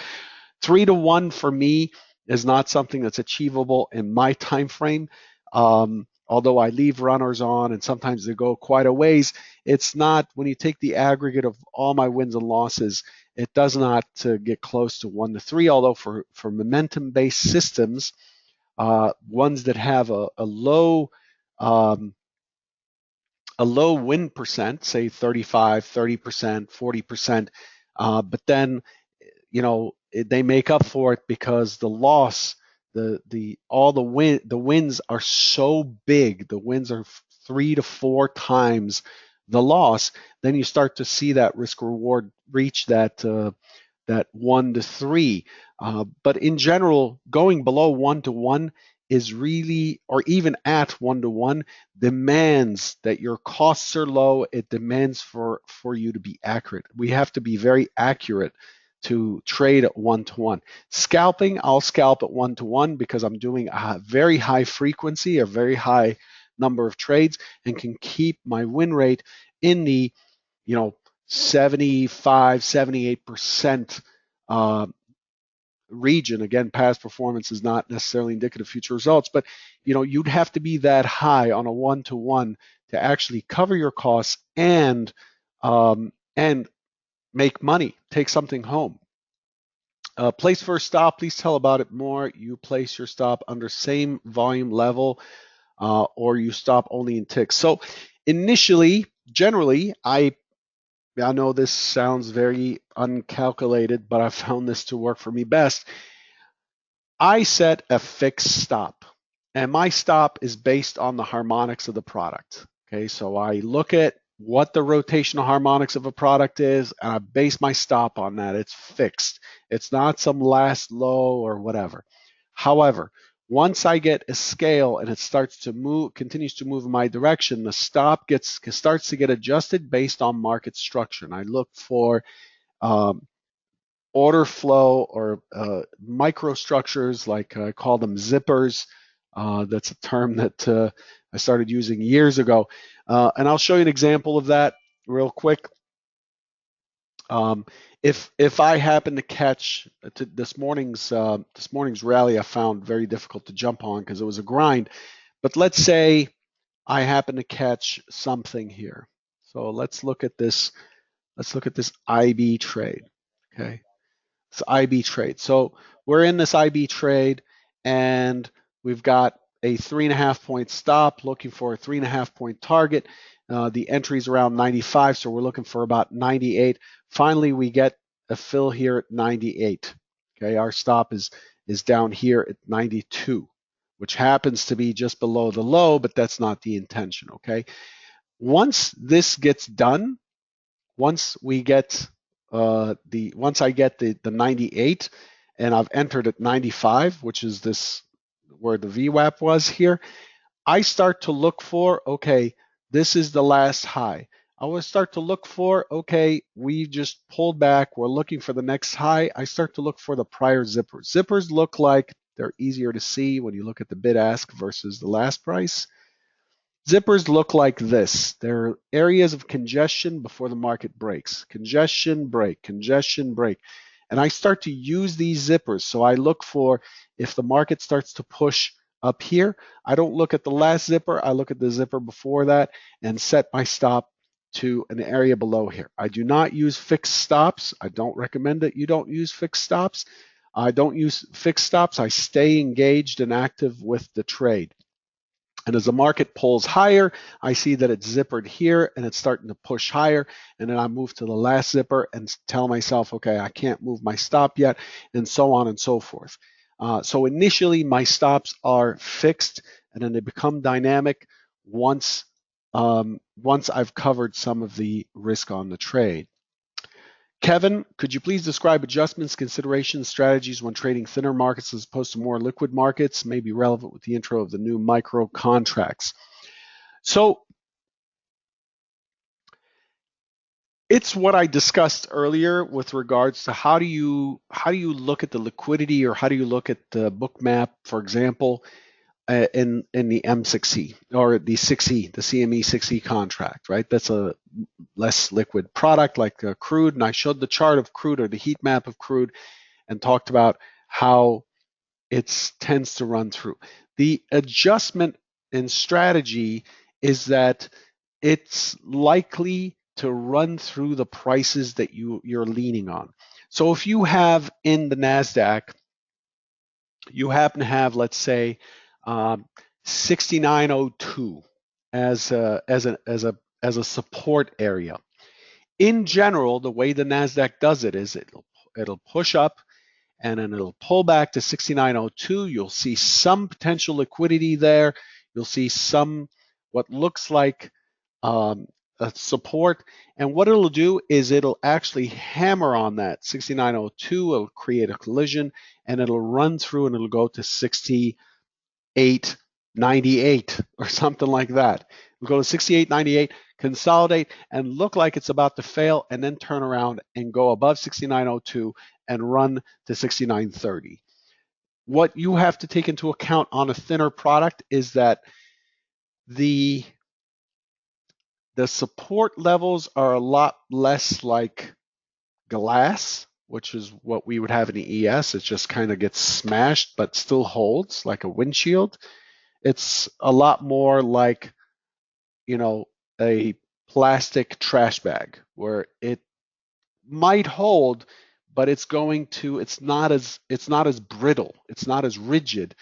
3-to-1 for me is not something that's achievable in my time frame. Although I leave runners on and sometimes they go quite a ways, it's not, when you take the aggregate of all my wins and losses, it does not get close to 1-to-3. Although for momentum-based systems, ones that have a low win percent, say 35, 30%, 40%, but then they make up for it because the loss, the wins are so big. The wins are 3 to 4 times the loss. Then you start to see that risk reward reach that 1-to-3. But in general, going below 1-to-1 is really, or even at 1-to-1, demands that your costs are low. It demands for you to be accurate. We have to be very accurate to trade at 1-to-1. Scalping, I'll scalp at 1-to-1 because I'm doing a very high frequency, a very high number of trades, and can keep my win rate in the 75, 78% region. Again, past performance is not necessarily indicative of future results, but you'd have to be that high on a 1-to-1 to actually cover your costs and make money, take something home. Place first stop, please tell about it more. You place your stop under same volume level, or you stop only in ticks. So initially, generally, I know this sounds very uncalculated, but I found this to work for me best. I set a fixed stop, and my stop is based on the harmonics of the product. Okay, so I look at what the rotational harmonics of a product is, and I base my stop on that. It's fixed. It's not some last low or whatever. However, once I get a scale and it starts to move, continues to move in my direction, the stop starts to get adjusted based on market structure. And I look for order flow or microstructures, like I call them zippers. That's a term that I started using years ago. And I'll show you an example of that real quick. If I happen to catch this morning's rally, I found very difficult to jump on because it was a grind. But let's say I happen to catch something here. So let's look at this. Let's look at this IB trade. Okay, it's IB trade. So we're in this IB trade, and we've got a 3.5 point stop, looking for a 3.5 point target. The entry is around 95, so we're looking for about 98. Finally, we get a fill here at 98. Okay, our stop is down here at 92, which happens to be just below the low, but that's not the intention. Okay, once this gets done, once we get once I get the 98 and I've entered at 95, which is this where the VWAP was here, I start to look for, okay, this is the last high. I will start to look for, okay, we just pulled back. We're looking for the next high. I start to look for the prior zippers. Zippers look like they're easier to see when you look at the bid ask versus the last price. Zippers look like this. They're areas of congestion before the market breaks. Congestion, break, congestion, break. And I start to use these zippers. So I look for if the market starts to push up here, I don't look at the last zipper. I look at the zipper before that and set my stop to an area below here. I do not use fixed stops. I don't recommend that you don't use fixed stops. I don't use fixed stops. I stay engaged and active with the trade. And as the market pulls higher, I see that it's zippered here and it's starting to push higher. And then I move to the last zipper and tell myself, okay, I can't move my stop yet, and so on and so forth. So initially, my stops are fixed, and then they become dynamic once I've covered some of the risk on the trade. Kevin, could you please describe adjustments, considerations, strategies when trading thinner markets as opposed to more liquid markets, may be relevant with the intro of the new micro contracts? So it's what I discussed earlier with regards to how do you look at the liquidity, or how do you look at the Bookmap, for example, in the M6E or the 6E, the CME 6E contract, right? That's a less liquid product like crude, and I showed the chart of crude, or the heat map of crude, and talked about how it tends to run through. The adjustment in strategy is that it's likely to run through the prices that you're leaning on. So if you have in the NASDAQ, you happen to have, let's say, 6902 as a support area. In general, the way the NASDAQ does it is it'll push up and then it'll pull back to 6902. You'll see some potential liquidity there. You'll see some what looks like a support. And what it'll do is it'll actually hammer on that 6902. It'll create a collision and it'll run through and it'll go to 68.98 or something like that. We'll go to 68.98, consolidate, and look like it's about to fail, and then turn around and go above 69.02 and run to 69.30. What you have to take into account on a thinner product is that the support levels are a lot less like glass, which is what we would have in the ES. It just kind of gets smashed but still holds like a windshield. It's a lot more like, a plastic trash bag where it might hold, but it's not as brittle, it's not as rigid.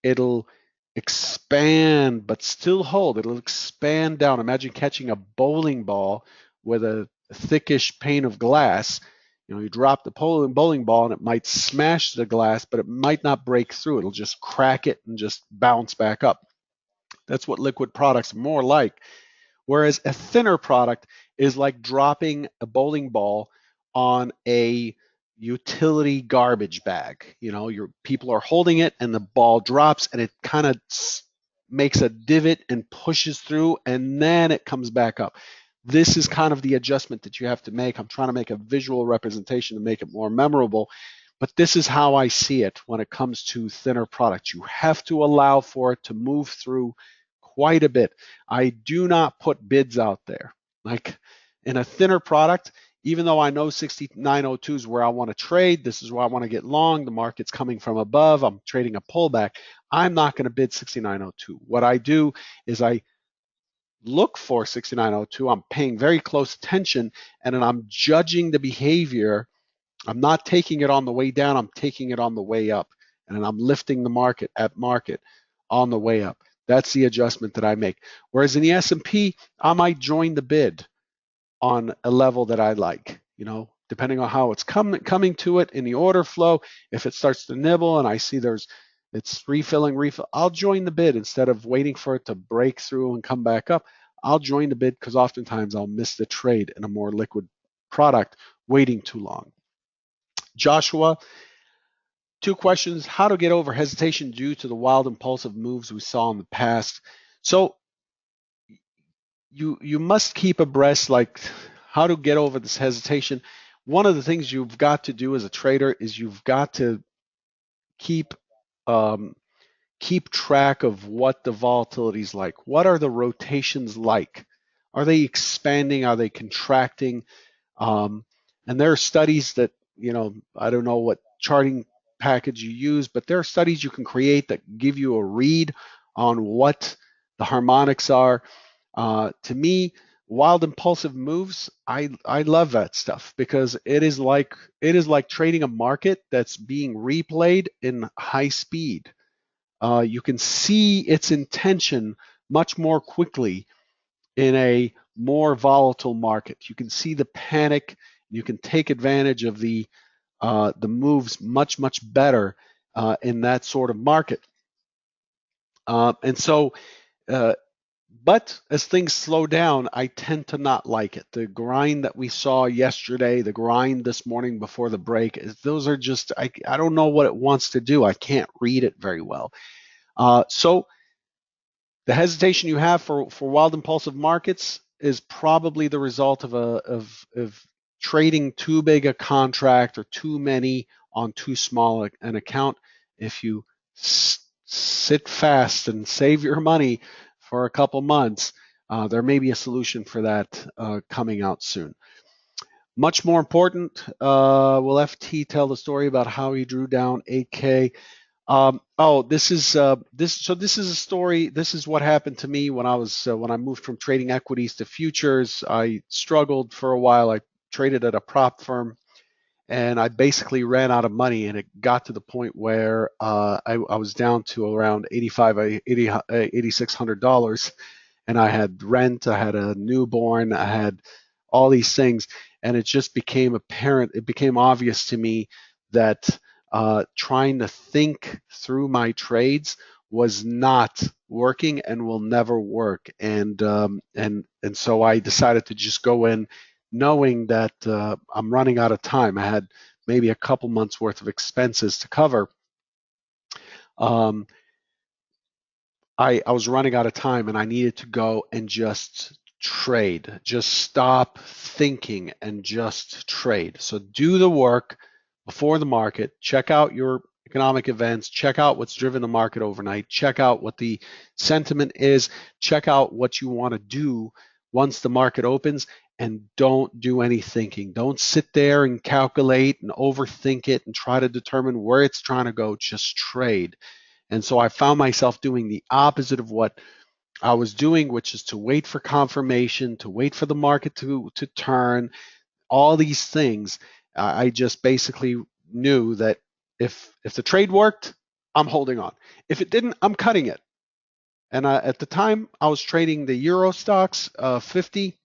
It'll expand but still hold. It'll expand down. Imagine catching a bowling ball with a thickish pane of glass. You drop the bowling ball and it might smash the glass, but it might not break through. It'll just crack it and just bounce back up. That's what liquid products are more like. Whereas a thinner product is like dropping a bowling ball on a utility garbage bag. Your people are holding it and the ball drops and it kind of makes a divot and pushes through and then it comes back up. This is kind of the adjustment that you have to make. I'm trying to make a visual representation to make it more memorable, but this is how I see it when it comes to thinner products. You have to allow for it to move through quite a bit. I do not put bids out there. Like in a thinner product, even though I know 6902 is where I want to trade, this is where I want to get long, the market's coming from above, I'm trading a pullback, I'm not going to bid 6902. What I do is I look for 6902, I'm paying very close attention, and then I'm judging the behavior. I'm not taking it on the way down, I'm taking it on the way up, and then I'm lifting the market at market on the way up. That's the adjustment that I make. Whereas in the S&P, I might join the bid on a level that I like, depending on how it's coming to it in the order flow. If it starts to nibble and I see it's refilling, I'll join the bid instead of waiting for it to break through and come back up. I'll join the bid because oftentimes I'll miss the trade in a more liquid product waiting too long. Joshua, two questions: how to get over hesitation due to the wild impulsive moves we saw in the past. So you must keep abreast, like how to get over this hesitation. One of the things you've got to do as a trader is you've got to keep um, keep track of what the volatility is like. What are the rotations like? Are they expanding? Are they contracting? Um, and there are studies that, I don't know what charting package you use, but there are studies you can create that give you a read on what the harmonics are. To me, wild impulsive moves, I love that stuff because it is like trading a market that's being replayed in high speed. You can see its intention much more quickly in a more volatile market. You can see the panic. You can take advantage of the moves much better in that sort of market. And so, uh, but as things slow down, I tend to not like it. The grind that we saw yesterday, the grind this morning before the break, those are just I don't know what it wants to do. I can't read it very well. So the hesitation you have for wild impulsive markets is probably the result of trading too big a contract or too many on too small an account. If you sit fast and save your money for a couple months, there may be a solution for that coming out soon. Much more important, will FT tell the story about how he drew down 8K? This is this is a story. This is what happened to me when I moved from trading equities to futures. I struggled for a while. I traded at a prop firm, and I basically ran out of money. And it got to the point where I was down to around $8,600, and I had rent, I had a newborn, I had all these things, and it just became apparent. It became obvious to me that trying to think through my trades was not working and will never work. And so I decided to just go in, knowing that I'm running out of time. I had maybe a couple months worth of expenses to cover. Um, I was running out of time and I needed to go and just trade, just stop thinking and just trade. So do the work before the market, check out your economic events, check out what's driven the market overnight, check out what the sentiment is, check out what you want to do once the market opens, and don't do any thinking. Don't sit there and calculate and overthink it and try to determine where it's trying to go. Just trade. And so I found myself doing the opposite of what I was doing, which is to wait for confirmation, to wait for the market to turn, all these things. I just basically knew that if the trade worked, I'm holding on. If it didn't, I'm cutting it. And at the time, I was trading the Euro Stocks 50.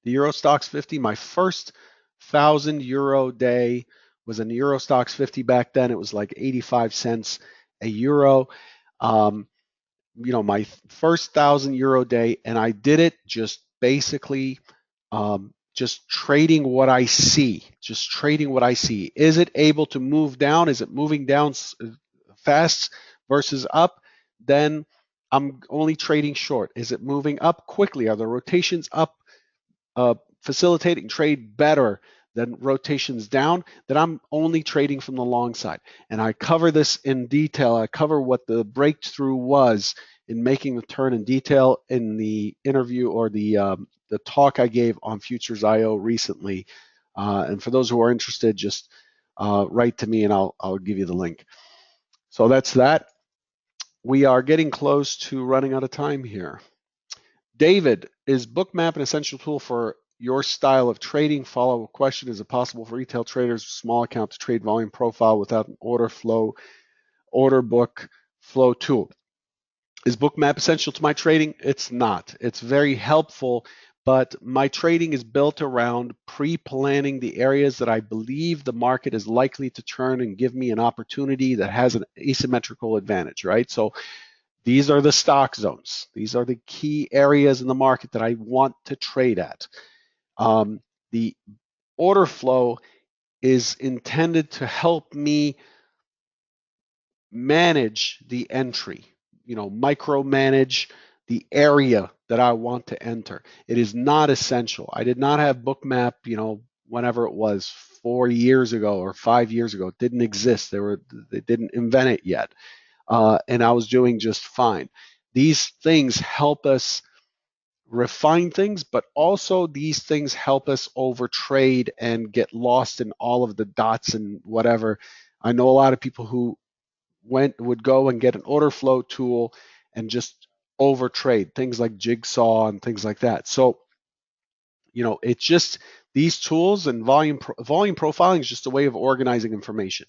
The Euro Stocks 50, my first 1,000 euro day was in the Euro Stocks 50 back then. It was like 85 cents a euro. My first 1,000 euro day, and I did it just basically just trading what I see. Just trading what I see. Is it able to move down? Is it moving down fast versus up? Then I'm only trading short. Is it moving up quickly? Are the rotations up facilitating trade better than rotations down? Then I'm only trading from the long side. And I cover this in detail. I cover what the breakthrough was in making the turn in detail in the interview or the talk I gave on Futures.io recently. And for those who are interested, just write to me and I'll give you the link. So that's that. We are getting close to running out of time here. David, is Bookmap an essential tool for your style of trading? Follow-up question: is it possible for retail traders with small account to trade volume profile without an order book flow tool? Is Bookmap essential to my trading? It's not. It's very helpful, but my trading is built around pre-planning the areas that I believe the market is likely to turn and give me an opportunity that has an asymmetrical advantage, right? So these are the stock zones. These are the key areas in the market that I want to trade at. The order flow is intended to help me manage the entry, micromanage the area that I want to enter. It is not essential. I did not have Bookmap, whenever it was 4 years ago or 5 years ago. It didn't exist. They didn't invent it yet. And I was doing just fine. These things help us refine things, but also these things help us overtrade and get lost in all of the dots and whatever. I know a lot of people who would go and get an order flow tool and just overtrade things like Jigsaw and things like that. So, it's just these tools, and volume profiling is just a way of organizing information.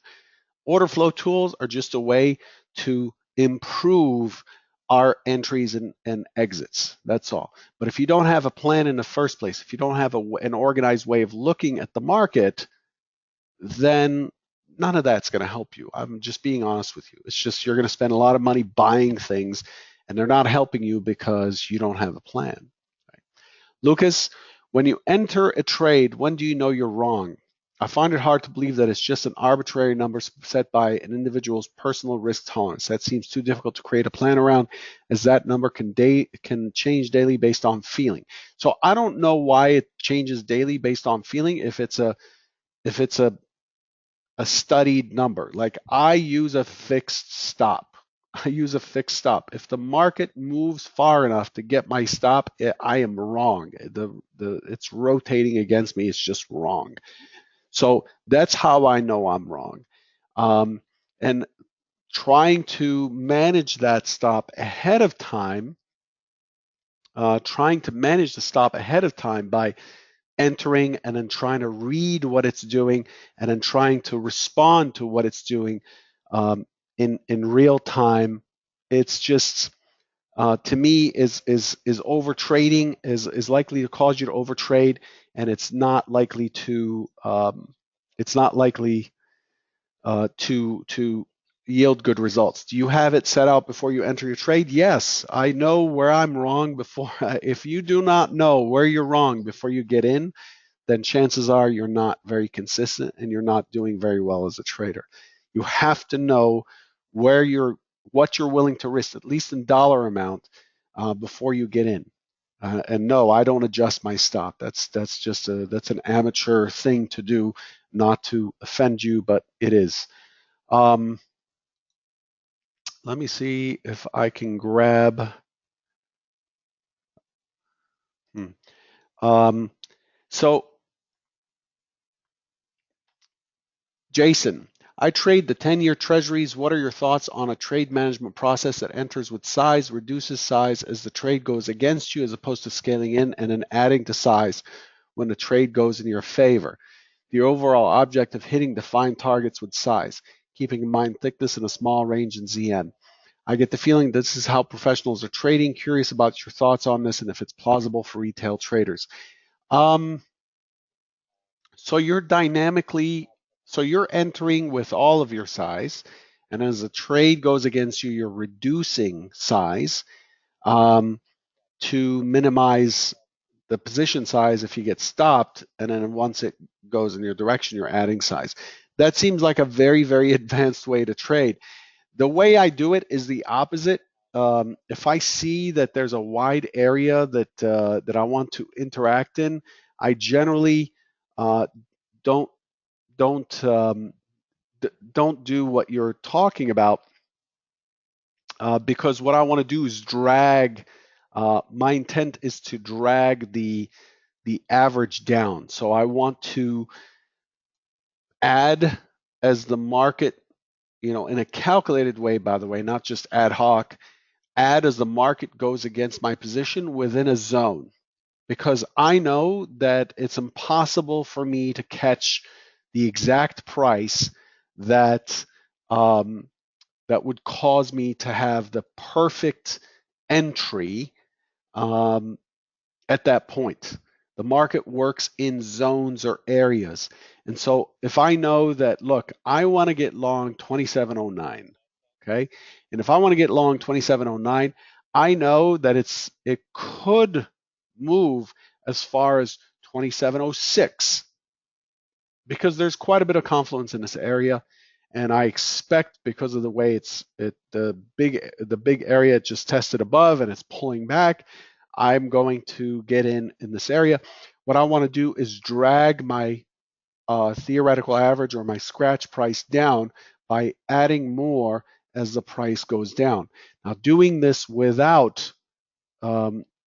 Order flow tools are just a way to improve our entries and exits. That's all. But if you don't have a plan in the first place, if you don't have an organized way of looking at the market, then none of that's going to help you. I'm just being honest with you. It's just you're going to spend a lot of money buying things, and they're not helping you because you don't have a plan. Right? Lucas, when you enter a trade, when do you know you're wrong? I find it hard to believe that it's just an arbitrary number set by an individual's personal risk tolerance. That seems too difficult to create a plan around, as that number can change daily based on feeling. So I don't know why it changes daily based on feeling. If it's a studied number, like I use a fixed stop. I use a fixed stop. If the market moves far enough to get my stop, I am wrong. It's rotating against me. It's just wrong. So that's how I know I'm wrong. And trying to manage that stop ahead of time, trying to manage the stop ahead of time by entering and then trying to read what it's doing and then trying to respond to what it's doing in real time. It's just to me is over trading is likely to cause you to overtrade, and it's not likely to to yield good results. Do you have it set out before you enter your trade? Yes, I know where I'm wrong before. If you do not know where you're wrong before you get in, then chances are you're not very consistent and you're not doing very well as a trader. You have to know what you're willing to risk, at least in dollar amount, before you get in. And no, I don't adjust my stop. That's an amateur thing to do, not to offend you, but it is. Let me see if I can grab. So Jason, I trade the 10-year treasuries. What are your thoughts on a trade management process that enters with size, reduces size as the trade goes against you, as opposed to scaling in and then adding to size when the trade goes in your favor? The overall object of hitting defined targets with size, keeping in mind thickness in a small range in ZN. I get the feeling this is how professionals are trading. Curious about your thoughts on this and if it's plausible for retail traders. So you're entering with all of your size, and as the trade goes against you, you're reducing size to minimize the position size if you get stopped, and then once it goes in your direction, you're adding size. That seems like a very, very advanced way to trade. The way I do it is the opposite. If I see that there's a wide area that I want to interact in, I generally don't do what you're talking about because what I want to do is drag. My intent is to drag the average down. So I want to add as the market, in a calculated way, by the way, not just ad hoc, add as the market goes against my position within a zone, because I know that it's impossible for me to catch the exact price that that would cause me to have the perfect entry at that point. The market works in zones or areas. And so if I know that, look, I want to get long 2709, okay? And if I want to get long 2709, I know that it could move as far as 2706 because there's quite a bit of confluence in this area. and I expect, because of the way the big area just tested above and it's pulling back, I'm going to get in this area. What I want to do is drag my theoretical average or my scratch price down by adding more as the price goes down. Now, doing this without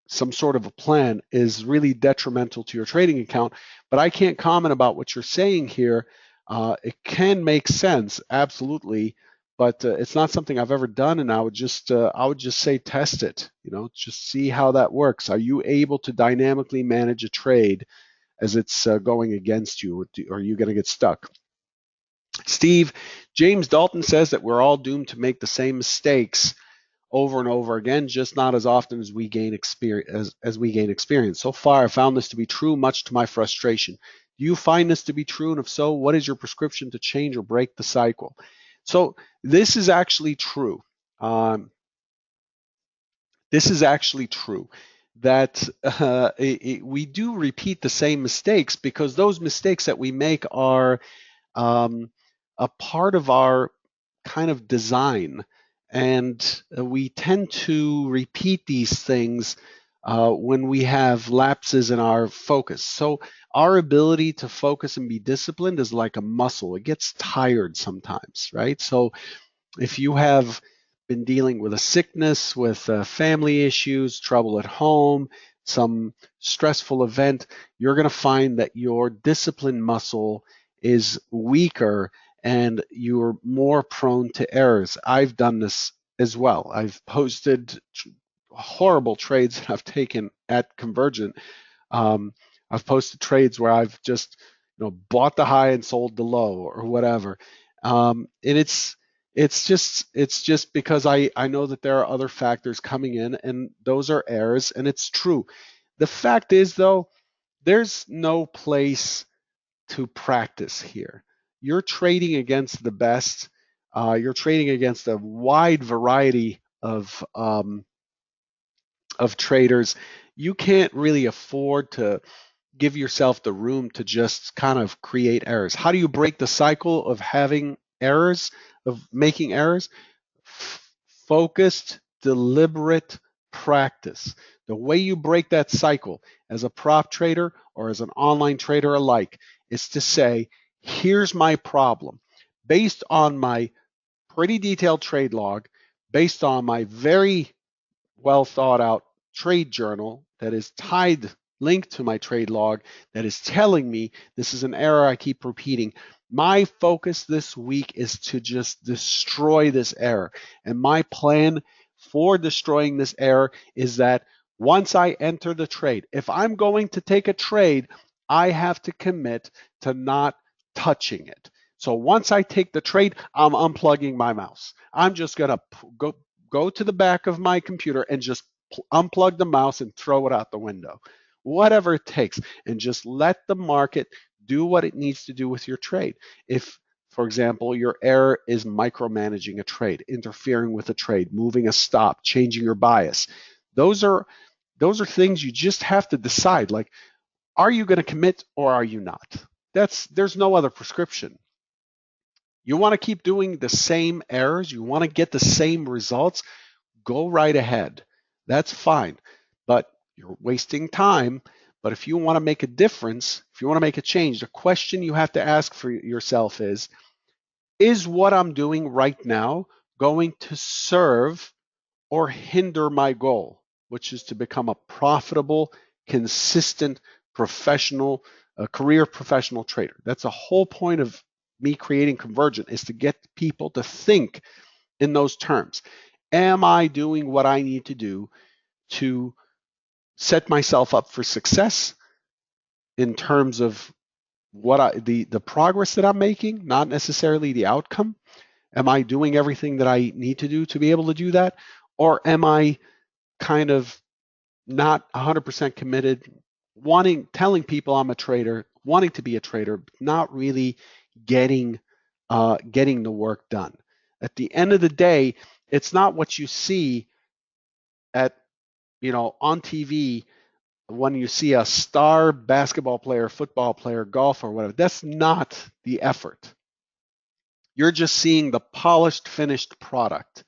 some sort of a plan is really detrimental to your trading account, but I can't comment about what you're saying here. It can make sense, absolutely, but it's not something I've ever done, and I would just say test it. Just see how that works. Are you able to dynamically manage a trade as it's going against you, or are you going to get stuck? Steve, James Dalton says that we're all doomed to make the same mistakes over and over again, just not as often as we gain experience. As we gain experience. So far, I found this to be true, much to my frustration. Do you find this to be true? And if so, what is your prescription to change or break the cycle? So this is actually true. This is actually true that we do repeat the same mistakes because those mistakes that we make are a part of our kind of design. And we tend to repeat these things when we have lapses in our focus. So our ability to focus and be disciplined is like a muscle. It gets tired sometimes, right? So if you have been dealing with a sickness, with family issues, trouble at home, some stressful event, you're going to find that your discipline muscle is weaker and you're more prone to errors. I've done this as well. I've posted horrible trades that I've taken at Convergent. I've posted trades where I've just bought the high and sold the low or whatever. And it's just because I know that there are other factors coming in, and those are errors, and it's true. The fact is, though, there's no place to practice here. You're trading against the best. You're trading against a wide variety of traders. You can't really afford to give yourself the room to just kind of create errors. How do you break the cycle of having errors, of making errors? Focused, deliberate practice. The way you break that cycle as a prop trader or as an online trader alike is to say, here's my problem. Based on my pretty detailed trade log, based on my very well thought out trade journal that is linked to my trade log, that is telling me this is an error I keep repeating. My focus this week is to just destroy this error. And my plan for destroying this error is that once I enter the trade, if I'm going to take a trade, I have to commit to not touching it. So once I take the trade, I'm unplugging my mouse. I'm just going to go to the back of my computer and just unplug the mouse and throw it out the window, whatever it takes, and just let the market do what it needs to do with your trade. If, for example, your error is micromanaging a trade, interfering with a trade, moving a stop, changing your bias, those are things you just have to decide. Like, are you going to commit or are you not? There's no other prescription. You want to keep doing the same errors, you want to get the same results, go right ahead. That's fine. But you're wasting time. But if you want to make a difference, if you want to make a change, the question you have to ask for yourself is what I'm doing right now going to serve or hinder my goal, which is to become a profitable, consistent, professional, career professional trader? That's the whole point of me creating Convergent, is to get people to think in those terms. Am I doing what I need to do to set myself up for success in terms of the progress that I'm making, not necessarily the outcome? Am I doing everything that I need to do to be able to do that? Or am I kind of not 100% committed, telling people I'm a trader, wanting to be a trader, but not really getting the work done? At the end of the day, it's not what you see on TV when you see a star basketball player, football player, golfer, whatever. That's not the effort. You're just seeing the polished, finished product.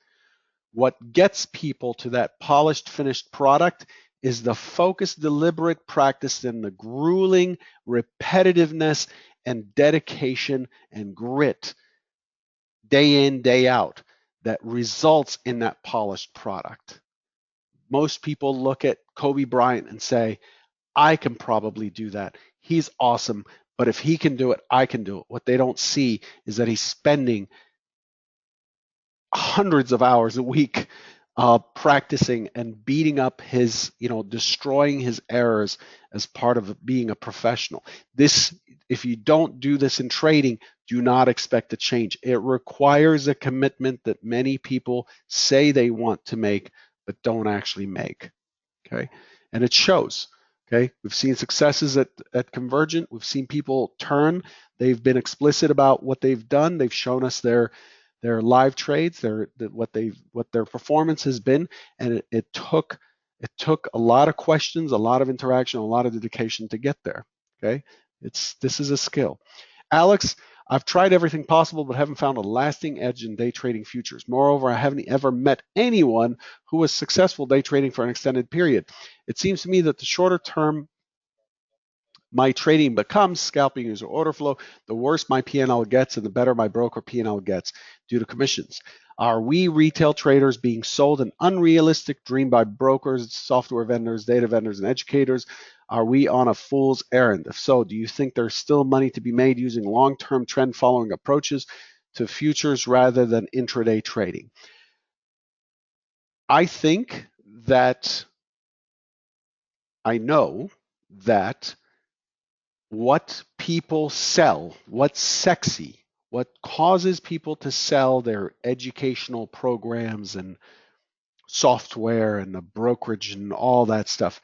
What gets people to that polished, finished product is the focused, deliberate practice and the grueling repetitiveness and dedication and grit day in, day out that results in that polished product. Most people look at Kobe Bryant and say, I can probably do that. He's awesome, but if he can do it, I can do it. What they don't see is that he's spending hundreds of hours a week practicing and beating up his, destroying his errors as part of being a professional. This, if you don't do this in trading, do not expect a change. It requires a commitment that many people say they want to make, but don't actually make. Okay, and it shows. Okay, we've seen successes at Convergent. We've seen people turn. They've been explicit about what they've done. They've shown us their live trades, what their performance has been, and it took a lot of questions, a lot of interaction, a lot of dedication to get there. Okay, this is a skill. Alex, I've tried everything possible, but haven't found a lasting edge in day trading futures. Moreover, I haven't ever met anyone who was successful day trading for an extended period. It seems to me that the shorter term my trading becomes, scalping user order flow, the worse my P&L gets and the better my broker P&L gets due to commissions. Are we retail traders being sold an unrealistic dream by brokers, software vendors, data vendors, and educators? Are we on a fool's errand? If so, do you think there's still money to be made using long-term trend following approaches to futures rather than intraday trading? I think that I know that what people sell, what's sexy, what causes people to sell their educational programs and software and the brokerage and all that stuff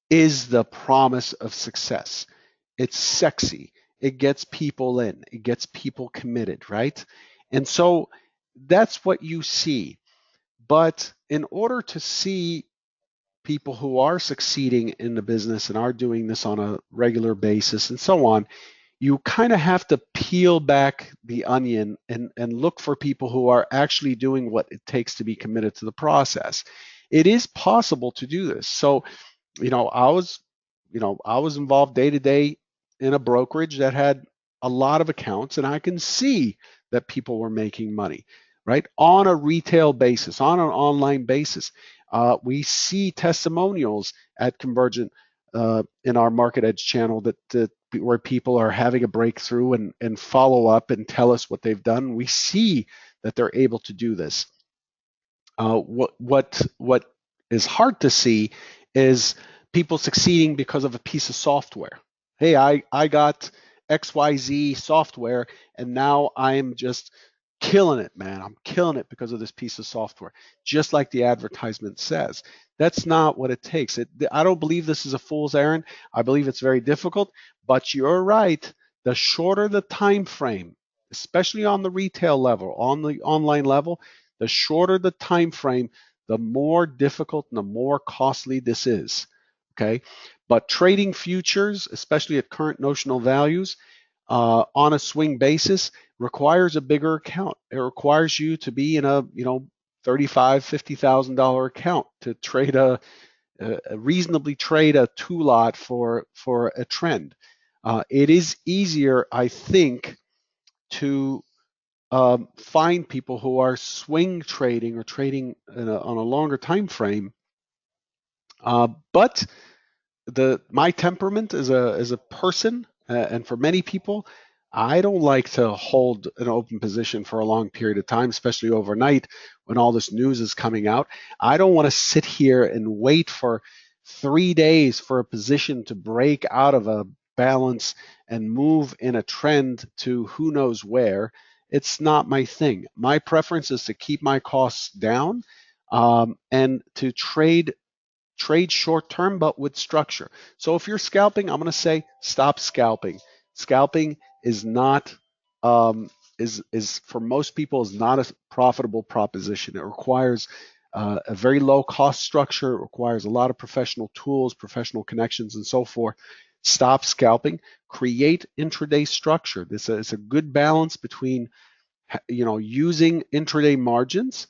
is the promise of success. It's sexy. It gets people in. It gets people committed, right? And so that's what you see. But in order to see people who are succeeding in the business and are doing this on a regular basis and so on, you kind of have to peel back the onion and look for people who are actually doing what it takes to be committed to the process. It is possible to do this. So, I was involved day to day in a brokerage that had a lot of accounts, and I can see that people were making money, right? On a retail basis, on an online basis. We see testimonials at Convergent in our Market Edge channel that where people are having a breakthrough and follow up and tell us what they've done. We see that they're able to do this. What is hard to see is people succeeding because of a piece of software. Hey, I got XYZ software and now I'm just killing it, man. I'm killing it because of this piece of software, just like the advertisement says. That's not what it takes. I don't believe this is a fool's errand. I believe it's very difficult, but you're right. The shorter the time frame, especially on the retail level, on the online level, the shorter the time frame, the more difficult and the more costly this is. Okay, but trading futures, especially at current notional values, on a swing basis, requires a bigger account. It requires you to be in a $35,000-$50,000 account to trade reasonably trade a two lot for a trend. It is easier, I think, to find people who are swing trading or trading on a longer time frame. But my temperament as a person, and for many people, I don't like to hold an open position for a long period of time, especially overnight when all this news is coming out. I don't want to sit here and wait for 3 days for a position to break out of a balance and move in a trend to who knows where. It's not my thing. My preference is to keep my costs down and to trade short term, but with structure. So if you're scalping, I'm going to say stop scalping. Scalping is not is for most people is not a profitable proposition. It requires a very low cost structure. It requires a lot of professional tools, professional connections, and so forth. Stop scalping. Create intraday structure. It's a good balance between using intraday margins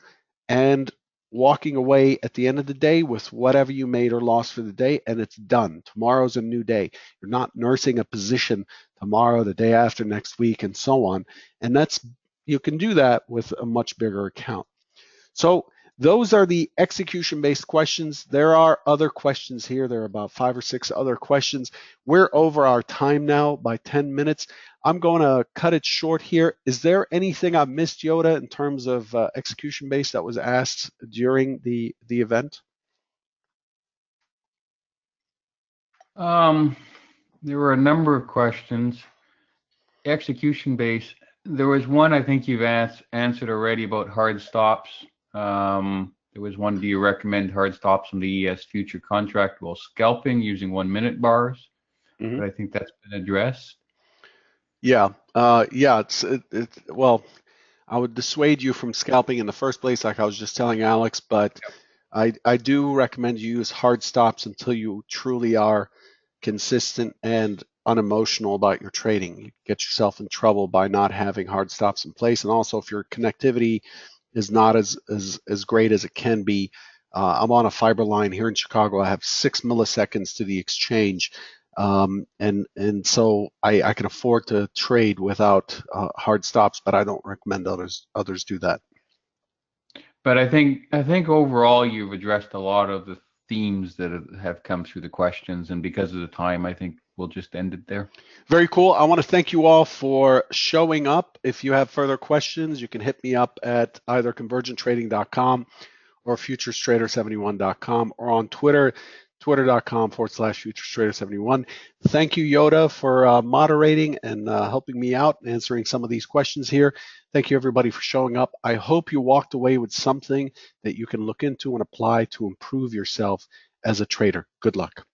and walking away at the end of the day with whatever you made or lost for the day, and it's done. Tomorrow's a new day. You're not nursing a position tomorrow, the day after, next week, and so on. And you can do that with a much bigger account. So those are the execution-based questions. There are other questions here. There are about 5 or 6 other questions. We're over our time now by 10 minutes. I'm going to cut it short here. Is there anything I missed, Yoda, in terms of execution-based that was asked during the event? There were a number of questions. Execution base. There was one I think you've answered already about hard stops. There was one, do you recommend hard stops on the ES future contract while scalping using 1-minute bars? Mm-hmm. But I think that's been addressed. Yeah, well, I would dissuade you from scalping in the first place, like I was just telling Alex, but I do recommend you use hard stops until you truly are consistent and unemotional about your trading. You get yourself in trouble by not having hard stops in place. And also, if your connectivity is not as great as it can be, I'm on a fiber line here in Chicago. I have 6 milliseconds to the exchange. And so I can afford to trade without hard stops, but I don't recommend others do that. But I think overall you've addressed a lot of the themes that have come through the questions, and because of the time, I think we'll just end it there. Very cool. I want to thank you all for showing up. If you have further questions, you can hit me up at either convergenttrading.com or FuturesTrader71.com or on Twitter, twitter.com/FuturesTrader71. Thank you, Yoda, for moderating and helping me out and answering some of these questions here. Thank you, everybody, for showing up. I hope you walked away with something that you can look into and apply to improve yourself as a trader. Good luck.